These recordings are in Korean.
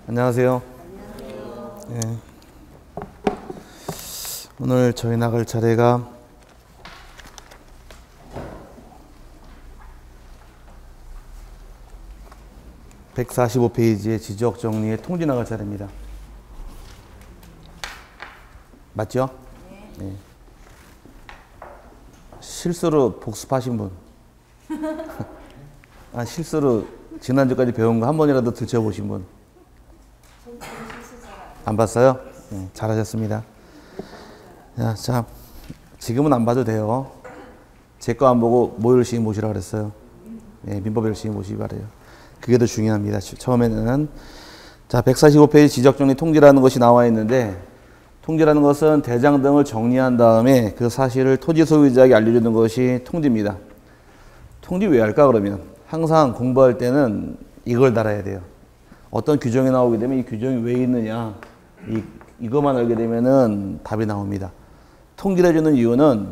안녕하세요. 네. 오늘 저희 나갈 차례가 (145페이지의) 지적 정리의 통지 나갈 차례입니다. 맞죠? 네. 실수로 복습하신 분. 실수로 지난주까지 배운 거 한 번이라도 들춰보신 분. 안 봤어요? 네, 잘하셨습니다. 자, 지금은 안 봐도 돼요. 제 거 안 보고 뭐 열심히 보시라 그랬어요. 네, 민법 열심히 보시기 바래요. 그게 더 중요합니다. 처음에는. 자, 145페이지 지적정리 통지라는 것이 나와 있는데, 통지라는 것은 대장 등을 정리한 다음에 그 사실을 토지 소유자에게 알려주는 것이 통지입니다. 통지 왜 할까 그러면? 항상 공부할 때는 이걸 달아야 돼요. 어떤 규정이 나오게 되면 이 규정이 왜 있느냐, 이것만 알게 되면은 답이 나옵니다. 통지를 해주는 이유는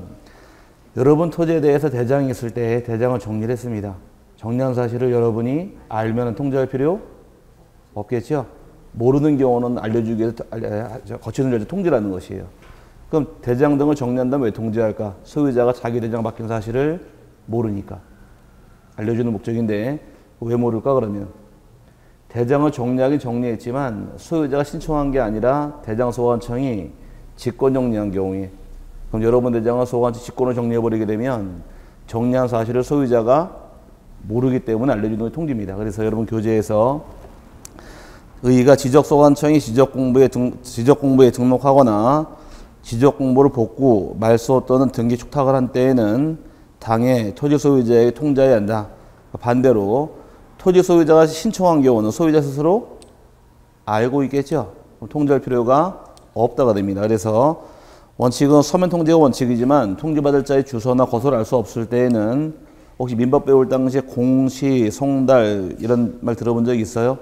여러분 토지에 대해서 대장이 있을 때 대장을 정리를 했습니다. 정리한 사실을 여러분이 알면 통지할 필요 없겠죠? 모르는 경우는 알려주기 위해서 거치는 절차 통지라는 것이에요. 그럼 대장 등을 정리한 다음에 왜 통지할까? 소유자가 자기 대장 바뀐 사실을 모르니까. 알려주는 목적인데 왜 모를까 그러면? 대장을 정리하긴 정리했지만 소유자가 신청한 게 아니라 대장소관청이 직권 정리한 경우에, 그럼 여러분 대장은 소관청 직권을 정리해버리게 되면 정리한 사실을 소유자가 모르기 때문에 알려주는 게 통지입니다. 그래서 여러분 교재에서 의의가 지적소관청이 지적공부에 등록하거나 지적공부를 복구, 말소 또는 등기 축탁을 한 때에는 당해 토지 소유자에게 통지해야 한다. 반대로 토지 소유자가 신청한 경우는 소유자 스스로 알고 있겠죠. 통지할 필요가 없다가 됩니다. 그래서 원칙은 서면 통지가 원칙이지만 통지받을 자의 주소나 거소를 알 수 없을 때에는, 혹시 민법 배울 당시에 공시, 송달 이런 말 들어본 적 있어요?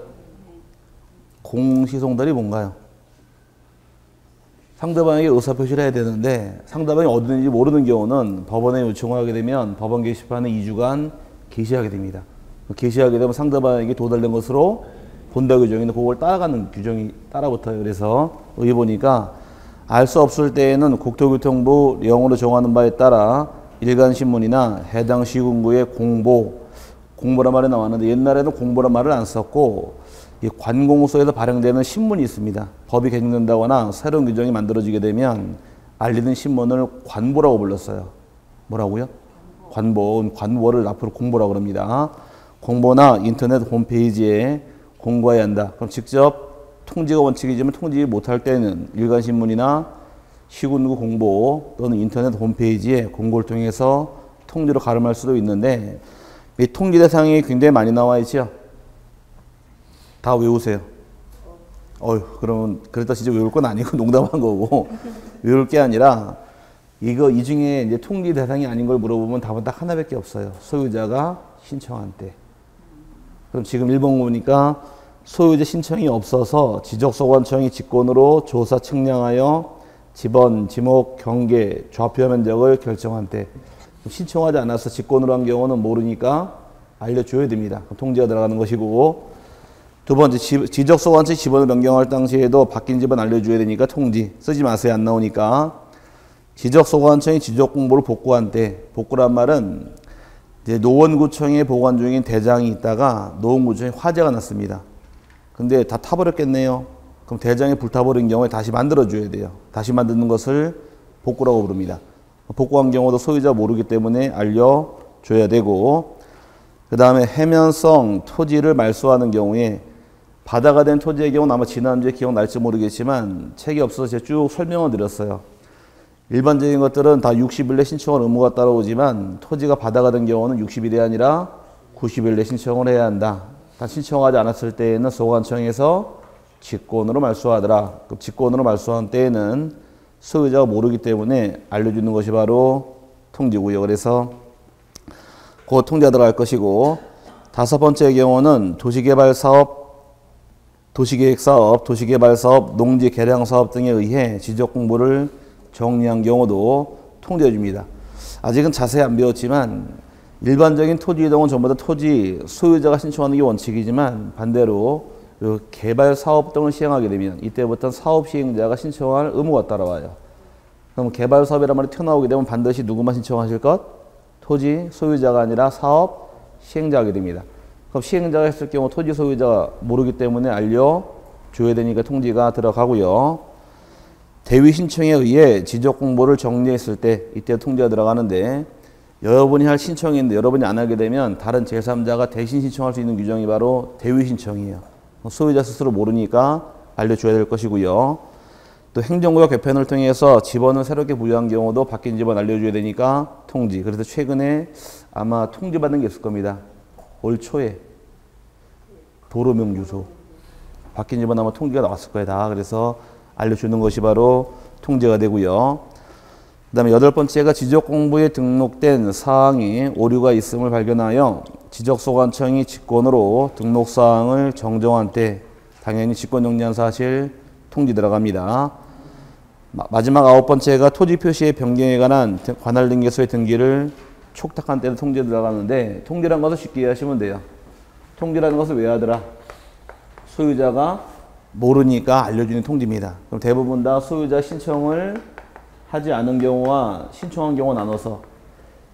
공시, 송달이 뭔가요? 상대방에게 의사표시를 해야 되는데 상대방이 어디든지 모르는 경우는 법원에 요청을 하게 되면 법원 게시판에 2주간 게시하게 됩니다. 게시하게 되면 상대방에게 도달된 것으로 본다 규정인데 그걸 따라가는 규정이 따라붙어요. 그래서 여기 보니까 알 수 없을 때에는 국토교통부 령으로 정하는 바에 따라 일간신문이나 해당 시군구의 공보란 말이 나왔는데 옛날에는 공보란 말을 안 썼고 이 관공서에서 발행되는 신문이 있습니다. 법이 개정된다거나 새로운 규정이 만들어지게 되면 알리는 신문을 관보라고 불렀어요. 뭐라고요? 관보를 앞으로 공보라고 합니다. 공보나 인터넷 홈페이지에 공고해야 한다. 그럼 직접 통지가 원칙이지만 통지 못할 때는 일간신문이나 시군구 공보 또는 인터넷 홈페이지에 공고를 통해서 통지로 가름할 수도 있는데, 이 통지 대상이 굉장히 많이 나와 있죠. 다 외우세요. 그러면 그랬다 진짜 외울 건 아니고 농담한 거고 외울 게 아니라 이 중에 이제 통지 대상이 아닌 걸 물어보면 답은 딱 하나밖에 없어요. 소유자가 신청한 때. 그럼 지금 1번 보니까 소유자 신청이 없어서 지적소관청이 직권으로 조사 측량하여 지번, 지목, 경계, 좌표 면적을 결정한 때. 신청하지 않아서 직권으로 한 경우는 모르니까 알려줘야 됩니다. 통지가 들어가는 것이고, 두 번째, 지적소관청이 지번을 변경할 당시에도 바뀐 지번 알려줘야 되니까 통지. 쓰지 마세요. 안 나오니까. 지적소관청이 지적공보를 복구한 때, 복구란 말은 이제 노원구청에 보관 중인 대장이 있다가 노원구청에 화재가 났습니다. 근데 다 타버렸겠네요. 그럼 대장이 불타버린 경우에 다시 만들어줘야 돼요. 다시 만드는 것을 복구라고 부릅니다. 복구한 경우도 소유자 모르기 때문에 알려줘야 되고, 그 다음에 해면성 토지를 말소하는 경우에 바다가 된 토지의 경우는 아마 지난주에 기억날지 모르겠지만 책이 없어서 제가 쭉 설명을 드렸어요. 일반적인 것들은 다 60일 내 신청할 의무가 따라오지만 토지가 바다가 된 경우는 60일이 아니라 90일 내 신청을 해야 한다. 다 신청하지 않았을 때에는 소관청에서 직권으로 말소하더라. 그 직권으로 말소한 때에는 소유자가 모르기 때문에 알려주는 것이 바로 통지고요. 그래서 그 통지가 들어갈 것이고, 다섯 번째의 경우는 도시개발사업, 도시계획사업, 도시개발사업, 농지 개량사업 등에 의해 지적공부를 정리한 경우도 통지해 줍니다. 아직은 자세히 안 배웠지만 일반적인 토지 이동은 전부 다 토지 소유자가 신청하는 게 원칙이지만 반대로 요 개발 사업 등을 시행하게 되면 이때부터 사업 시행자가 신청할 의무가 따라와요. 그럼 개발 사업이란 말이 튀어나오게 되면 반드시 누구만 신청하실 것? 토지 소유자가 아니라 사업 시행자가 하게 됩니다. 그럼 시행자가 했을 경우 토지 소유자가 모르기 때문에 알려줘야 되니까 통지가 들어가고요. 대위 신청에 의해 지적 공보를 정리했을 때 이때 통지가 들어가는데 여러분이 할 신청인데 여러분이 안 하게 되면 다른 제3자가 대신 신청할 수 있는 규정이 바로 대위 신청이에요. 소유자 스스로 모르니까 알려줘야 될 것이고요. 또 행정구역 개편을 통해서 지번을 새롭게 부여한 경우도 바뀐 지번 알려줘야 되니까 통지. 그래서 최근에 아마 통지받은 게 있을 겁니다. 올 초에 도로명 주소 바뀐 지번 아마 통지가 나왔을 거예요. 다. 그래서 알려주는 것이 바로 통지가 되고요. 그 다음에 8번째가 지적공부에 등록된 사항이 오류가 있음을 발견하여 지적소관청이 직권으로 등록사항을 정정한 때 당연히 직권정지한 사실 통지 들어갑니다. 마지막 9번째가 토지표시의 변경에 관한 관할등기소의 등기를 촉탁한 때는 통지 들어가는데 통지라는 것을 쉽게 이해하시면 돼요. 통지라는 것을 왜 하더라? 소유자가 모르니까 알려주는 통지입니다. 그럼 대부분 다 소유자 신청을 하지 않은 경우와 신청한 경우 나눠서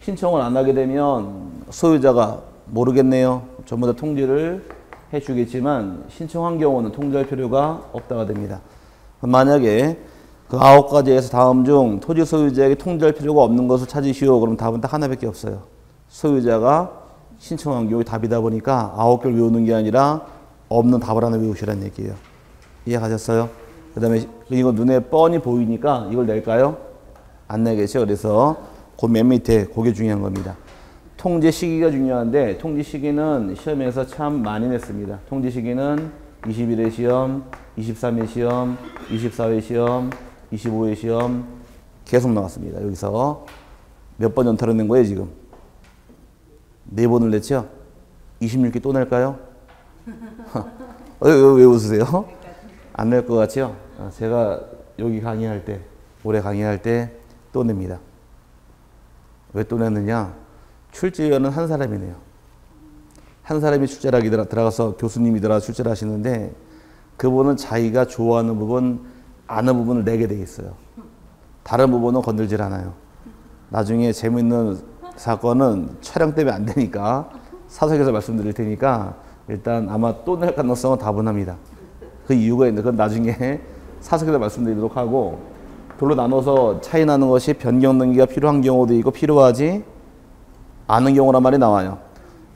신청을 안 하게 되면 소유자가 모르겠네요. 전부 다 통지를 해주겠지만 신청한 경우는 통지할 필요가 없다가 됩니다. 만약에 그 9가지에서 다음 중 토지 소유자에게 통지할 필요가 없는 것을 찾으시오. 그럼 답은 딱 하나밖에 없어요. 소유자가 신청한 경우에 답이다 보니까 9개를 외우는 게 아니라 없는 답을 하나 외우시라는 얘기예요. 이해가셨어요? 그 다음에 이거 눈에 뻔히 보이니까 이걸 낼까요? 안 내겠죠. 그래서 그 맨 밑에 그게 중요한 겁니다. 통지 시기가 중요한데 통지 시기는 시험에서 참 많이 냈습니다. 통지 시기는 21회 시험, 23회 시험, 24회 시험, 25회 시험 계속 나왔습니다. 여기서 몇 번 연타로 낸 거예요 지금? 4번을 냈죠? 26개 또 낼까요? 왜 웃으세요? 안 낼 것 같죠? 제가 여기 강의할 때, 올해 강의할 때 또 냅니다. 왜 또 냈느냐? 출제위원은 한 사람이네요. 한 사람이 출제를 하기 들어가서 교수님이 들어가 출제를 하시는데 그분은 자기가 좋아하는 부분, 아는 부분을 내게 돼 있어요. 다른 부분은 건들질 않아요. 나중에 재밌는 사건은 촬영 때문에 안 되니까 사석에서 말씀드릴 테니까 일단 아마 또 낼 가능성은 다분합니다. 그 이유가 있는데 그건 나중에 사석에서 말씀드리도록 하고 둘로 나눠서 차이 나는 것이 변경 등기가 필요한 경우도 있고 필요하지 않은 경우란 말이 나와요.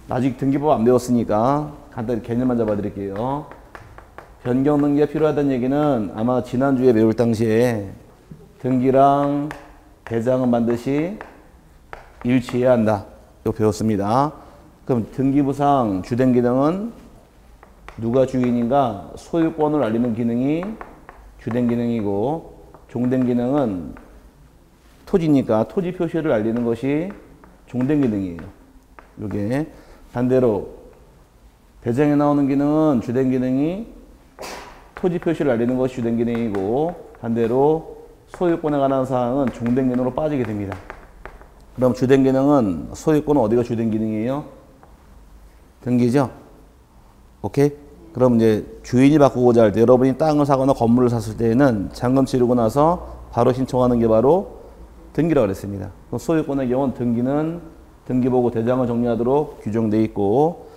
아직 등기법 안 배웠으니까 간단히 개념만 잡아드릴게요. 변경 등기가 필요하다는 얘기는 아마 지난주에 배울 당시에 등기랑 대장은 반드시 일치해야 한다. 이거 배웠습니다. 그럼 등기부상 주된 기능은 누가 주인인가 소유권을 알리는 기능이 주된 기능이고 종된 기능은 토지니까 토지 표시를 알리는 것이 종된 기능이에요. 이게 반대로 대장에 나오는 기능은 주된 기능이 토지 표시를 알리는 것이 주된 기능이고 반대로 소유권에 관한 사항은 종된 기능으로 빠지게 됩니다. 그럼 주된 기능은 소유권은 어디가 주된 기능이에요? 등기죠? 오케이? 그럼 이제 주인이 바꾸고자 할 때 여러분이 땅을 사거나 건물을 샀을 때에는 잔금 치르고 나서 바로 신청하는 게 바로 등기라고 그랬습니다. 그럼 소유권의 경우는 등기는 등기보고 대장을 정리하도록 규정되어 있고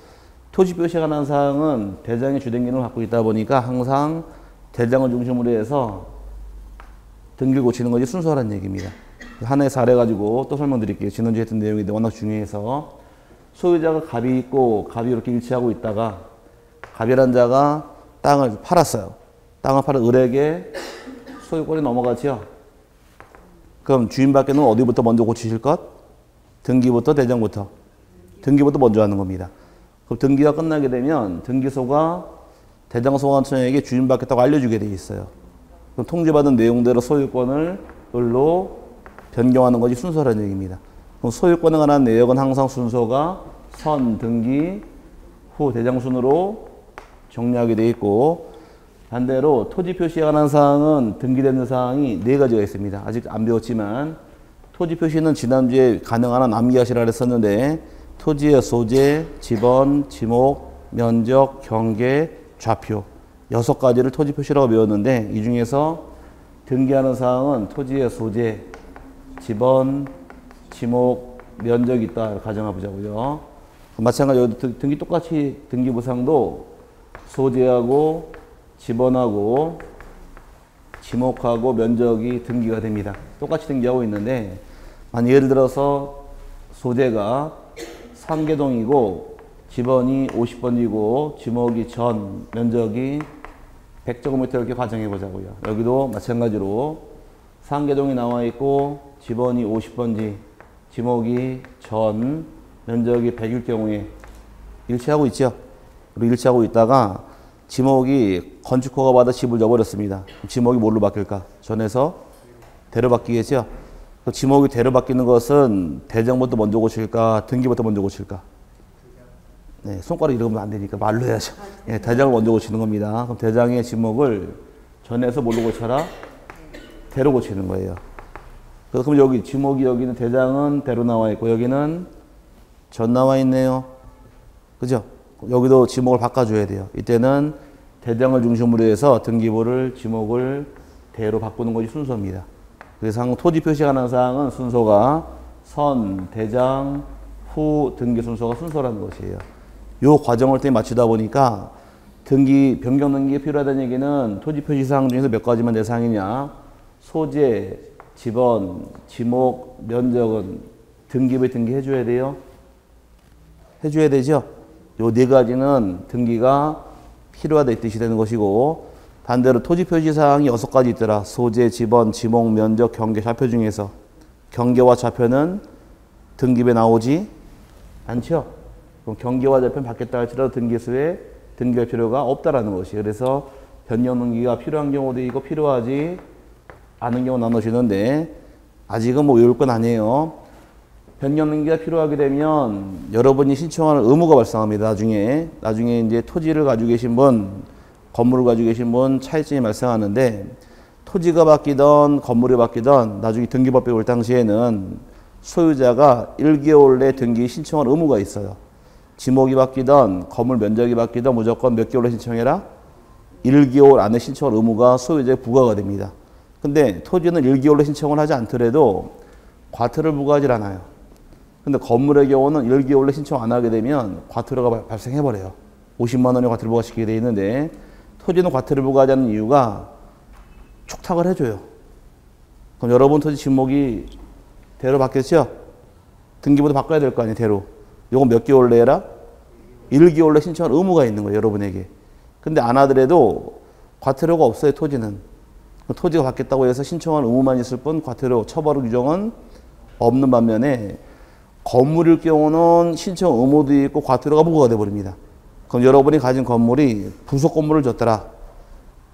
토지 표시에 관한 사항은 대장의 주된 기능을 갖고 있다 보니까 항상 대장을 중심으로 해서 등기를 고치는 것이 순서라는 얘기입니다. 하나의 사례 가지고 또 설명드릴게요. 지난주에 했던 내용인데 워낙 중요해서 소유자가 갑이 있고 갑이 이렇게 일치하고 있다가 갑이란 자가 땅을 팔았어요. 땅을 팔아 을에게 소유권이 넘어가죠. 그럼 주인밖에는 어디부터 먼저 고치실 것? 등기부터 대장부터? 등기부터 먼저 하는 겁니다. 그럼 등기가 끝나게 되면 등기소가 대장소관청에게 주인받겠다고 알려주게 돼 있어요. 그럼 통지받은 내용대로 소유권을 을로 변경하는 것이 순서라는 얘기입니다. 그럼 소유권에 관한 내역은 항상 순서가 선, 등기, 후 대장순으로 정리하게 되어 있고 반대로 토지 표시에 관한 사항은 등기되는 사항이 4가지가 있습니다. 아직 안 배웠지만 토지 표시는 지난주에 가능한 한 암기하시라 그랬었는데 토지의 소재, 지번, 지목, 면적, 경계, 좌표 6가지를 토지 표시라고 배웠는데 이 중에서 등기하는 사항은 토지의 소재, 지번, 지목, 면적이 있다 가정해 보자고요. 마찬가지로 등기 똑같이 등기부상도 소재하고 지번하고 지목하고 면적이 등기가 됩니다. 똑같이 등기하고 있는데 예를 들어서 소재가 상계동이고 지번이 50번지고 지목이 전 면적이 100제곱미터 이렇게 가정해 보자고요. 여기도 마찬가지로 상계동이 나와 있고 지번이 50번지 지목이 전 면적이 100일 경우에 일치하고 있죠. 그리고 일치하고 있다가 지목이 건축허가 받아 집을 져버렸습니다. 지목이 뭘로 바뀔까? 전에서 대로 바뀌겠죠. 지목이 대로 바뀌는 것은 대장부터 먼저 고칠까? 등기부터 먼저 고칠까? 네, 손가락 이러면 안 되니까 말로 해야죠. 예, 대장을 먼저 고치는 겁니다. 그럼 대장의 지목을 전에서 뭘로 고쳐라? 대로 고치는 거예요. 그럼 여기 지목이 여기는 대장은 대로 나와 있고 여기는 전 나와 있네요. 그죠? 여기도 지목을 바꿔줘야 돼요. 이때는 대장을 중심으로 해서 등기부를 지목을 대로 바꾸는 것이 순서입니다. 그래서 토지 표시하는 사항은 순서가 선, 대장, 후 등기 순서가 순서라는 것이에요. 요 과정을 때 맞추다 보니까 등기, 변경 등기가 필요하다는 얘기는 토지 표시 사항 중에서 몇 가지만 대상이냐? 소재, 지번, 지목, 면적은 등기부에 등기해줘야 돼요. 해줘야 되죠. 요 네 가지는 등기가 필요하다 이 뜻이 되는 것이고 반대로 토지 표시 사항이 6가지 있더라. 소재, 지번, 지목, 면적, 경계, 좌표 중에서 경계와 좌표는 등기부에 나오지 않죠. 그럼 경계와 좌표는 받겠다 할지라도 등기소에 등기할 필요가 없다라는 것이에요. 그래서 변경 등기가 필요한 경우도 있고 필요하지 않은 경우 나눠지는데 아직은 뭐 외울 건 아니에요. 변경 등기가 필요하게 되면 여러분이 신청하는 의무가 발생합니다. 나중에 이제 토지를 가지고 계신 분, 건물을 가지고 계신 분 차이점이 발생하는데 토지가 바뀌던 건물이 바뀌던 나중에 등기법에 올 당시에는 소유자가 1개월 내 등기 신청할 의무가 있어요. 지목이 바뀌던 건물 면적이 바뀌던 무조건 몇 개월에 신청해라? 1개월 안에 신청할 의무가 소유자에 부과가 됩니다. 근데 토지는 1개월에 신청을 하지 않더라도 과태료를 부과하지 않아요. 근데 건물의 경우는 1개월에 신청 안 하게 되면 과태료가 발생해버려요. 50만 원의 과태료 부과시키게 돼 있는데 토지는 과태료 부과하지 않는 이유가 촉탁을 해줘요. 그럼 여러분 토지 지목이 대로 바뀌었죠? 등기부도 바꿔야 될 거 아니에요, 대로. 요거 몇 개월 내라? 1개월 내 신청할 의무가 있는 거예요, 여러분에게. 근데 안 하더라도 과태료가 없어요, 토지는. 토지가 바뀌었다고 해서 신청할 의무만 있을 뿐 과태료 처벌 규정은 없는 반면에 건물일 경우는 신청 의무도 있고 과태료가 부과가 돼버립니다. 그럼 여러분이 가진 건물이 부속 건물을 줬더라.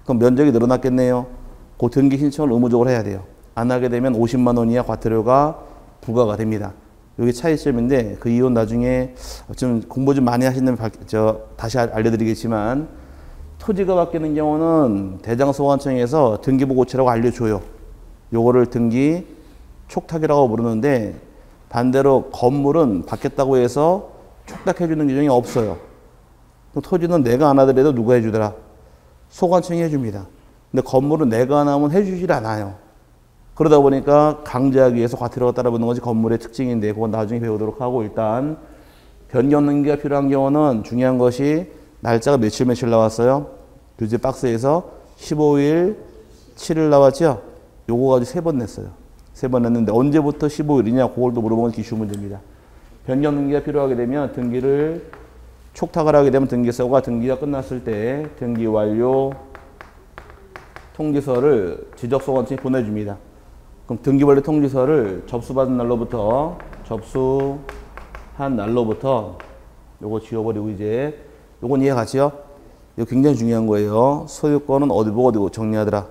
그럼 면적이 늘어났겠네요. 그 등기 신청을 의무적으로 해야 돼요. 안 하게 되면 50만 원 이하 과태료가 부과가 됩니다. 이게 차이점인데 그 이유는 나중에 좀 공부 좀 많이 하시는 다시 알려드리겠지만 토지가 바뀌는 경우는 대장소관청에서 등기부 고치라고 알려줘요. 요거를 등기 촉탁이라고 부르는데 반대로 건물은 바뀌었다고 해서 촉탁해주는 규정이 없어요. 토지는 내가 안 하더라도 누가 해주더라? 소관청이 해줍니다. 근데 건물은 내가 안 하면 해주질 않아요. 그러다 보니까 강제하기 위해서 과태료가 따라붙는 것이 건물의 특징인데 그건 나중에 배우도록 하고 일단 변경 등기가 필요한 경우는 중요한 것이 날짜가 며칠 나왔어요? 교재 박스에서 15일, 7일 나왔죠? 요거 가지고 3번 냈어요. 3번 냈는데 언제부터 15일이냐? 그걸 또 물어보면 기출 문제입니다. 변경 등기가 필요하게 되면 등기를 촉탁을 하게 되면 등기소가 등기가 끝났을 때 등기 완료 통지서를 지적소관청에 보내줍니다. 그럼 등기 완료 통지서를 접수받은 날로부터 요거 지워버리고 이제 요건 이해 가시죠? 이거 굉장히 중요한 거예요. 소유권은 어디 보고 정리하더라.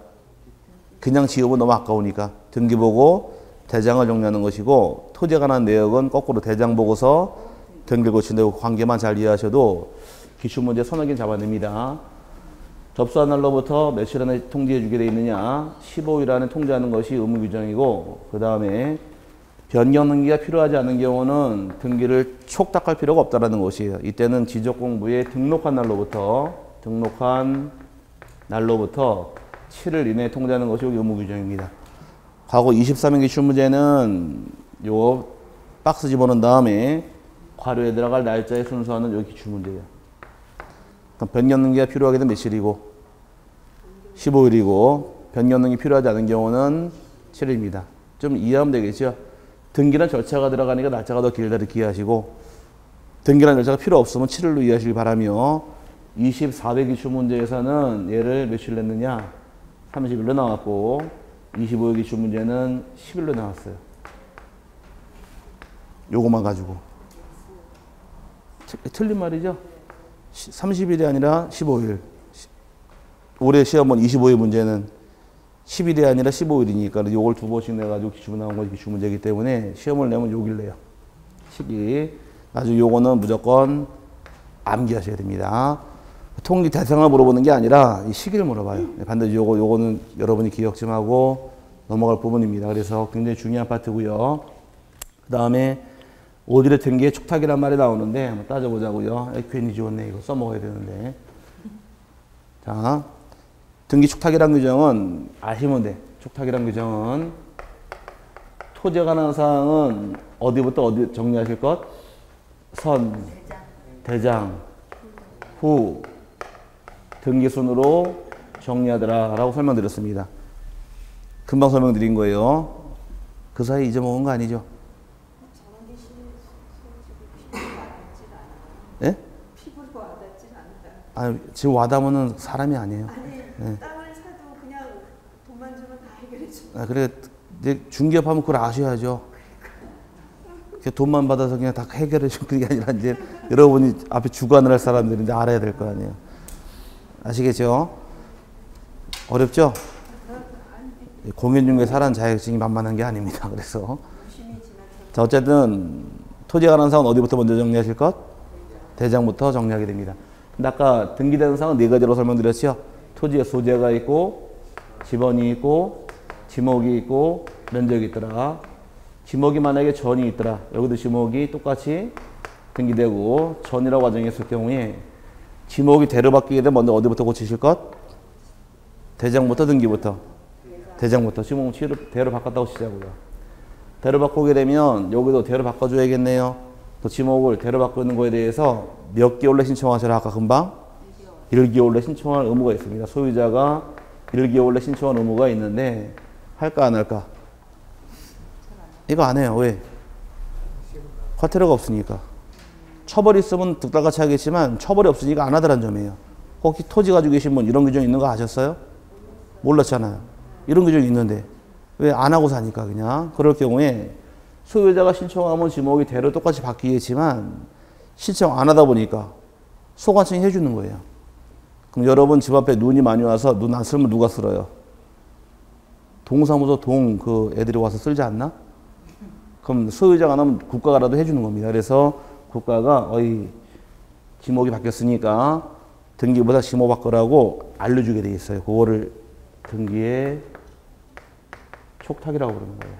그냥 지우면 너무 아까우니까 등기 보고 대장을 정리하는 것이고 토지에 관한 내역은 거꾸로 대장 보고서 등기를 고친다고 관계만 잘 이해하셔도 기출문제 서너 개 잡아냅니다. 접수한 날로부터 며칠 안에 통지해 주게 돼 있느냐 15일 안에 통지하는 것이 의무 규정이고 그 다음에 변경 등기가 필요하지 않은 경우는 등기를 촉탁할 필요가 없다는 것이에요. 이때는 지적공부에 등록한 날로부터 등록한 날로부터 7일 이내에 통지하는 것이 의무 규정입니다. 과거 23일 기출 문제는 요 박스 집어넣은 다음에 괄호에 들어갈 날짜의 순서는 요 기출 문제예요. 변경 능기가 필요하게 되면 며칠이고 15일이고 변경 능기 필요하지 않은 경우는 7일입니다. 좀 이해하면 되겠죠? 등기란 절차가 들어가니까 날짜가 더 길다 이렇게 이해하시고 등기란 절차가 필요 없으면 7일로 이해하시기 바라며 24회 기출 문제에서는 얘를 며칠 냈느냐 30일로 나왔고 25회 기출 문제는 10일로 나왔어요. 요거만 가지고 틀린 말이죠. 30일이 아니라 15일. 올해 시험은 25회 문제는 10일이 아니라 15일이니까 요걸 두 번씩 내가지고 기출문 나온 것이 기출문제이기 때문에 시험을 내면 요길 내요. 시기. 나중에 요거는 무조건 암기하셔야 됩니다. 통리 대상을 물어보는 게 아니라 이 시기를 물어봐요. 반드시 요거는 여러분이 기억 좀 하고 넘어갈 부분입니다. 그래서 굉장히 중요한 파트고요. 그 다음에 오디레 등기의 촉탁이란 말이 나오는데 한번 따져보자고요. 괜히 지웠네. 이거 써먹어야 되는데. 자, 등기 촉탁이란 규정은 아시면 돼. 촉탁이란 규정은 토지에 관한 사항은 어디부터 어디 정리하실 것? 선, 대장, 후, 등기 순으로 정리하더라 라고 설명드렸습니다. 금방 설명드린 거예요. 그 사이 잊어먹은 거 아니죠? 예? 피부로 와닿진 않다. 아니, 지금 와닿으면 사람이 아니에요. 아니, 예. 땅을 사도 그냥 돈만 주면 다 해결해 줘. 아, 그래, 이제 중개업하면 그걸 아셔야죠. 돈만 받아서 그냥 다 해결해 주는 게 아니라 이제 여러분이 앞에 주관을 할 사람들이 이제 알아야 될 거 아니에요. 아시겠죠? 어렵죠? 공인중개 사람 자격증이 만만한 게 아닙니다. 그래서. 자, 어쨌든 토지에 관한 사항은 어디부터 먼저 정리하실 것? 대장부터 정리하게 됩니다. 근데 아까 등기된 사항은 네 가지로 설명드렸죠? 토지에 소재가 있고, 지번이 있고, 지목이 있고, 면적이 있더라. 지목이 만약에 전이 있더라. 여기도 지목이 똑같이 등기되고, 전이라고 가정했을 경우에 지목이 대로 바뀌게 되면 먼저 어디부터 고치실 것? 대장부터 등기부터? 대장부터. 지목은 대로 바꿨다고 치자고요. 대로 바꾸게 되면 여기도 대로 바꿔줘야겠네요. 또 지목을 대로 바꾸는 거에 대해서 몇 개월내 신청하셔라. 아까 금방 1개월내 신청할 의무가 있습니다. 소유자가 1개월내 신청할 의무가 있는데 할까 안 할까? 이거 안 해요. 왜? 과태료가 없으니까. 처벌이 있으면 득달같이 하겠지만 처벌이 없으니까 안 하더란 점이에요. 혹시 토지 가지고 계신 분 이런 규정이 있는 거 아셨어요? 몰랐잖아요. 이런 규정이 있는데 왜 안 하고 사니까 그냥. 그럴 경우에 소유자가 신청하면 지목이 대로 똑같이 바뀌겠지만 신청 안 하다 보니까 소관청이 해주는 거예요. 그럼 여러분 집 앞에 눈이 많이 와서 눈 안 쓸면 누가 쓸어요? 동사무소 그 애들이 와서 쓸지 않나? 그럼 소유자가 안 하면 국가가라도 해주는 겁니다. 그래서 국가가 지목이 바뀌었으니까 등기보다 지목 바꾸라고 알려주게 돼 있어요. 그거를 등기의 촉탁이라고 부르는 거예요.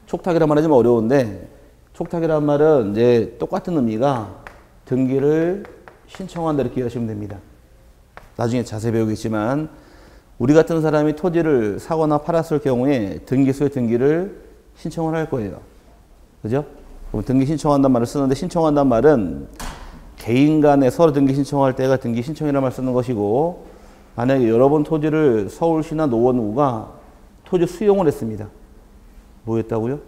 촉탁이란 말이 좀 어려운데 촉탁이란 말은 이제 똑같은 의미가 등기를 신청한다 이렇게 이해하시면 됩니다. 나중에 자세히 배우겠지만 우리 같은 사람이 토지를 사거나 팔았을 경우에 등기소에 등기를 신청을 할 거예요. 그죠? 그럼 등기 신청한다는 말을 쓰는데 신청한다는 말은 개인 간에 서로 등기 신청할 때가 등기 신청이라는 말을 쓰는 것이고 만약에 여러분 토지를 서울시나 노원구가 토지 수용을 했습니다. 뭐 했다고요?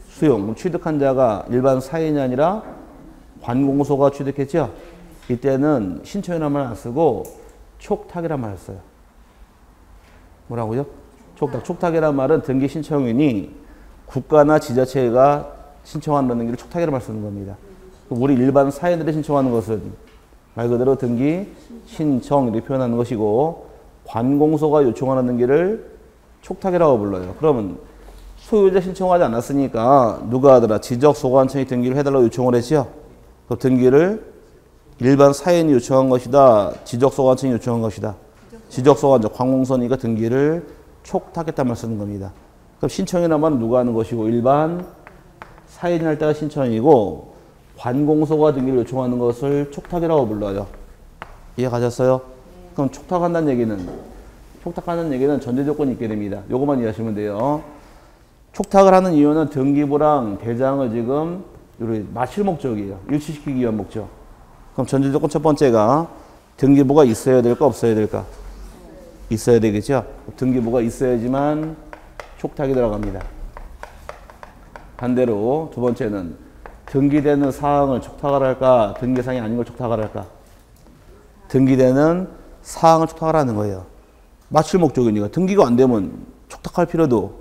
수용. 취득한 자가 일반 사인이 아니라 관공서가 취득했죠? 이때는 신청이라는 말 안 쓰고 촉탁이라는 말을 써요. 뭐라고요? 촉탁. 촉탁이라는 말은 등기 신청인이 국가나 지자체가 신청한다는 게 촉탁이라는 말을 쓰는 겁니다. 우리 일반 사인들이 신청하는 것은 말 그대로 등기 신청 이렇게 표현하는 것이고 관공서가 요청하는 등기를 촉탁이라고 불러요. 그러면 소유자 신청하지 않았으니까 누가 하더라? 지적소관청이 등기를 해달라고 요청을 했죠. 그 등기를 일반 사인이 요청한 것이다. 지적소관청이 요청한 것이다. 지적소관청, 관공서니까 등기를 촉탁했단 말 쓰는 겁니다. 그럼 신청이란 말은 누가 하는 것이고 일반 사인이 할 때가 신청이고 관공서가 등기를 요청하는 것을 촉탁이라고 불러요. 이해 가셨어요? 그럼 촉탁한다는 얘기는 전제 조건이 있게 됩니다. 요것만 이해하시면 돼요. 촉탁을 하는 이유는 등기부랑 대장을 지금 요리 맞출 목적이에요. 일치시키기 위한 목적. 그럼 전제 조건 첫 번째가 등기부가 있어야 될까 없어야 될까? 있어야 되겠죠? 등기부가 있어야지만 촉탁이 들어갑니다. 반대로 두 번째는 등기되는 사항을 촉탁을 할까? 등기사항이 아닌 걸 촉탁을 할까? 등기되는 사항을 촉탁을 하는 거예요. 맞출 목적이니까. 등기가 안 되면 촉탁할 필요도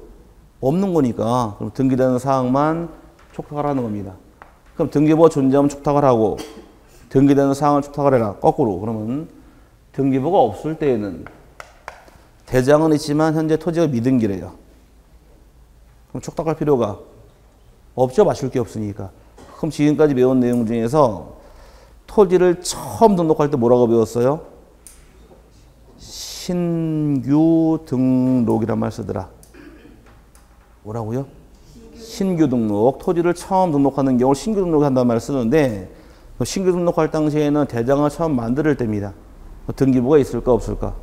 없는 거니까. 그럼 등기되는 사항만 촉탁을 하는 겁니다. 그럼 등기부가 존재하면 촉탁을 하고 등기되는 사항을 촉탁을 해라. 거꾸로. 그러면 등기부가 없을 때에는 대장은 있지만 현재 토지가 미등기래요. 그럼 촉탁할 필요가 없죠. 맞출 게 없으니까. 그럼 지금까지 배운 내용 중에서 토지를 처음 등록할 때 뭐라고 배웠어요? 신규 등록이란 말 쓰더라. 뭐라고요? 신규 등록. 토지를 처음 등록하는 경우를 신규 등록한다는 말을 쓰는데 신규 등록할 당시에는 대장을 처음 만들 때입니다. 등기부가 있을까 없을까?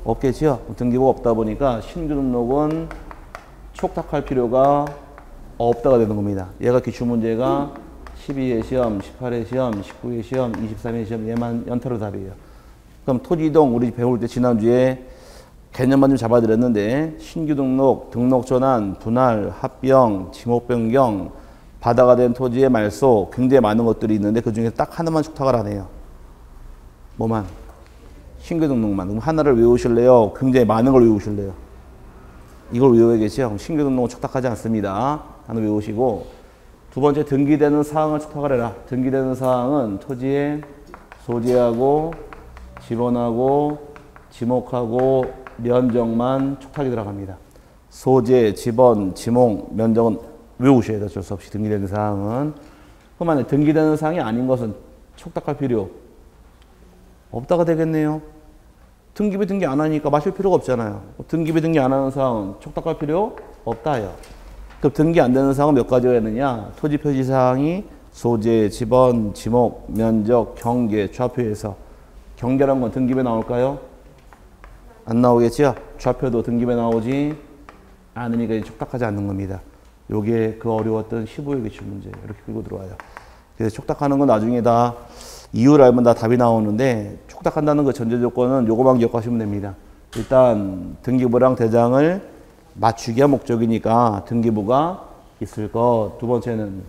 없겠지요. 등기부가 없다 보니까 신규 등록은 촉탁할 필요가 없다가 되는 겁니다. 얘가 기출문제가 12회 시험, 18회 시험, 19회 시험, 23회 시험 얘만 연타로 답이에요. 그럼 토지이동 우리 배울 때 지난주에 개념만 좀 잡아드렸는데 신규 등록, 등록 전환, 분할, 합병, 지목 변경, 바다가 된 토지의 말소 굉장히 많은 것들이 있는데 그중에 딱 하나만 촉탁을 안 해요. 뭐만? 신규 등록만. 그럼 하나를 외우실래요? 굉장히 많은 걸 외우실래요? 이걸 외워야겠죠? 신규 등록은 촉탁하지 않습니다. 하나 외우시고 두 번째 등기되는 사항을 촉탁을 해라. 등기되는 사항은 토지의 소재하고 지번하고 지목하고 면적만 촉탁이 들어갑니다. 소재, 지번, 지목, 면적은 외우셔야 돼요. 어쩔 수 없이 등기되는 사항은. 그럼 만약에 등기되는 사항이 아닌 것은 촉탁할 필요 없다가 되겠네요. 등기부 등기 안 하니까 마실 필요가 없잖아요. 등기부 등기 안 하는 사항은 촉탁할 필요 없다요. 그럼 등기 안 되는 사항은 몇 가지가 있느냐? 토지 표시 사항이 소재, 지번, 지목, 면적, 경계, 좌표에서 경계란 건 등기부에 나올까요? 안 나오겠죠? 좌표도 등기부에 나오지 않으니까 촉탁하지 않는 겁니다. 요게 그 어려웠던 15회 기출 문제 이렇게 끌고 들어와요. 그래서 촉탁하는 건 나중에 다 이유를 알면 다 답이 나오는데 촉탁한다는 그 전제 조건은 요거만 기억하시면 됩니다. 일단 등기부랑 대장을 맞추기가 목적이니까 등기부가 있을 것. 두 번째는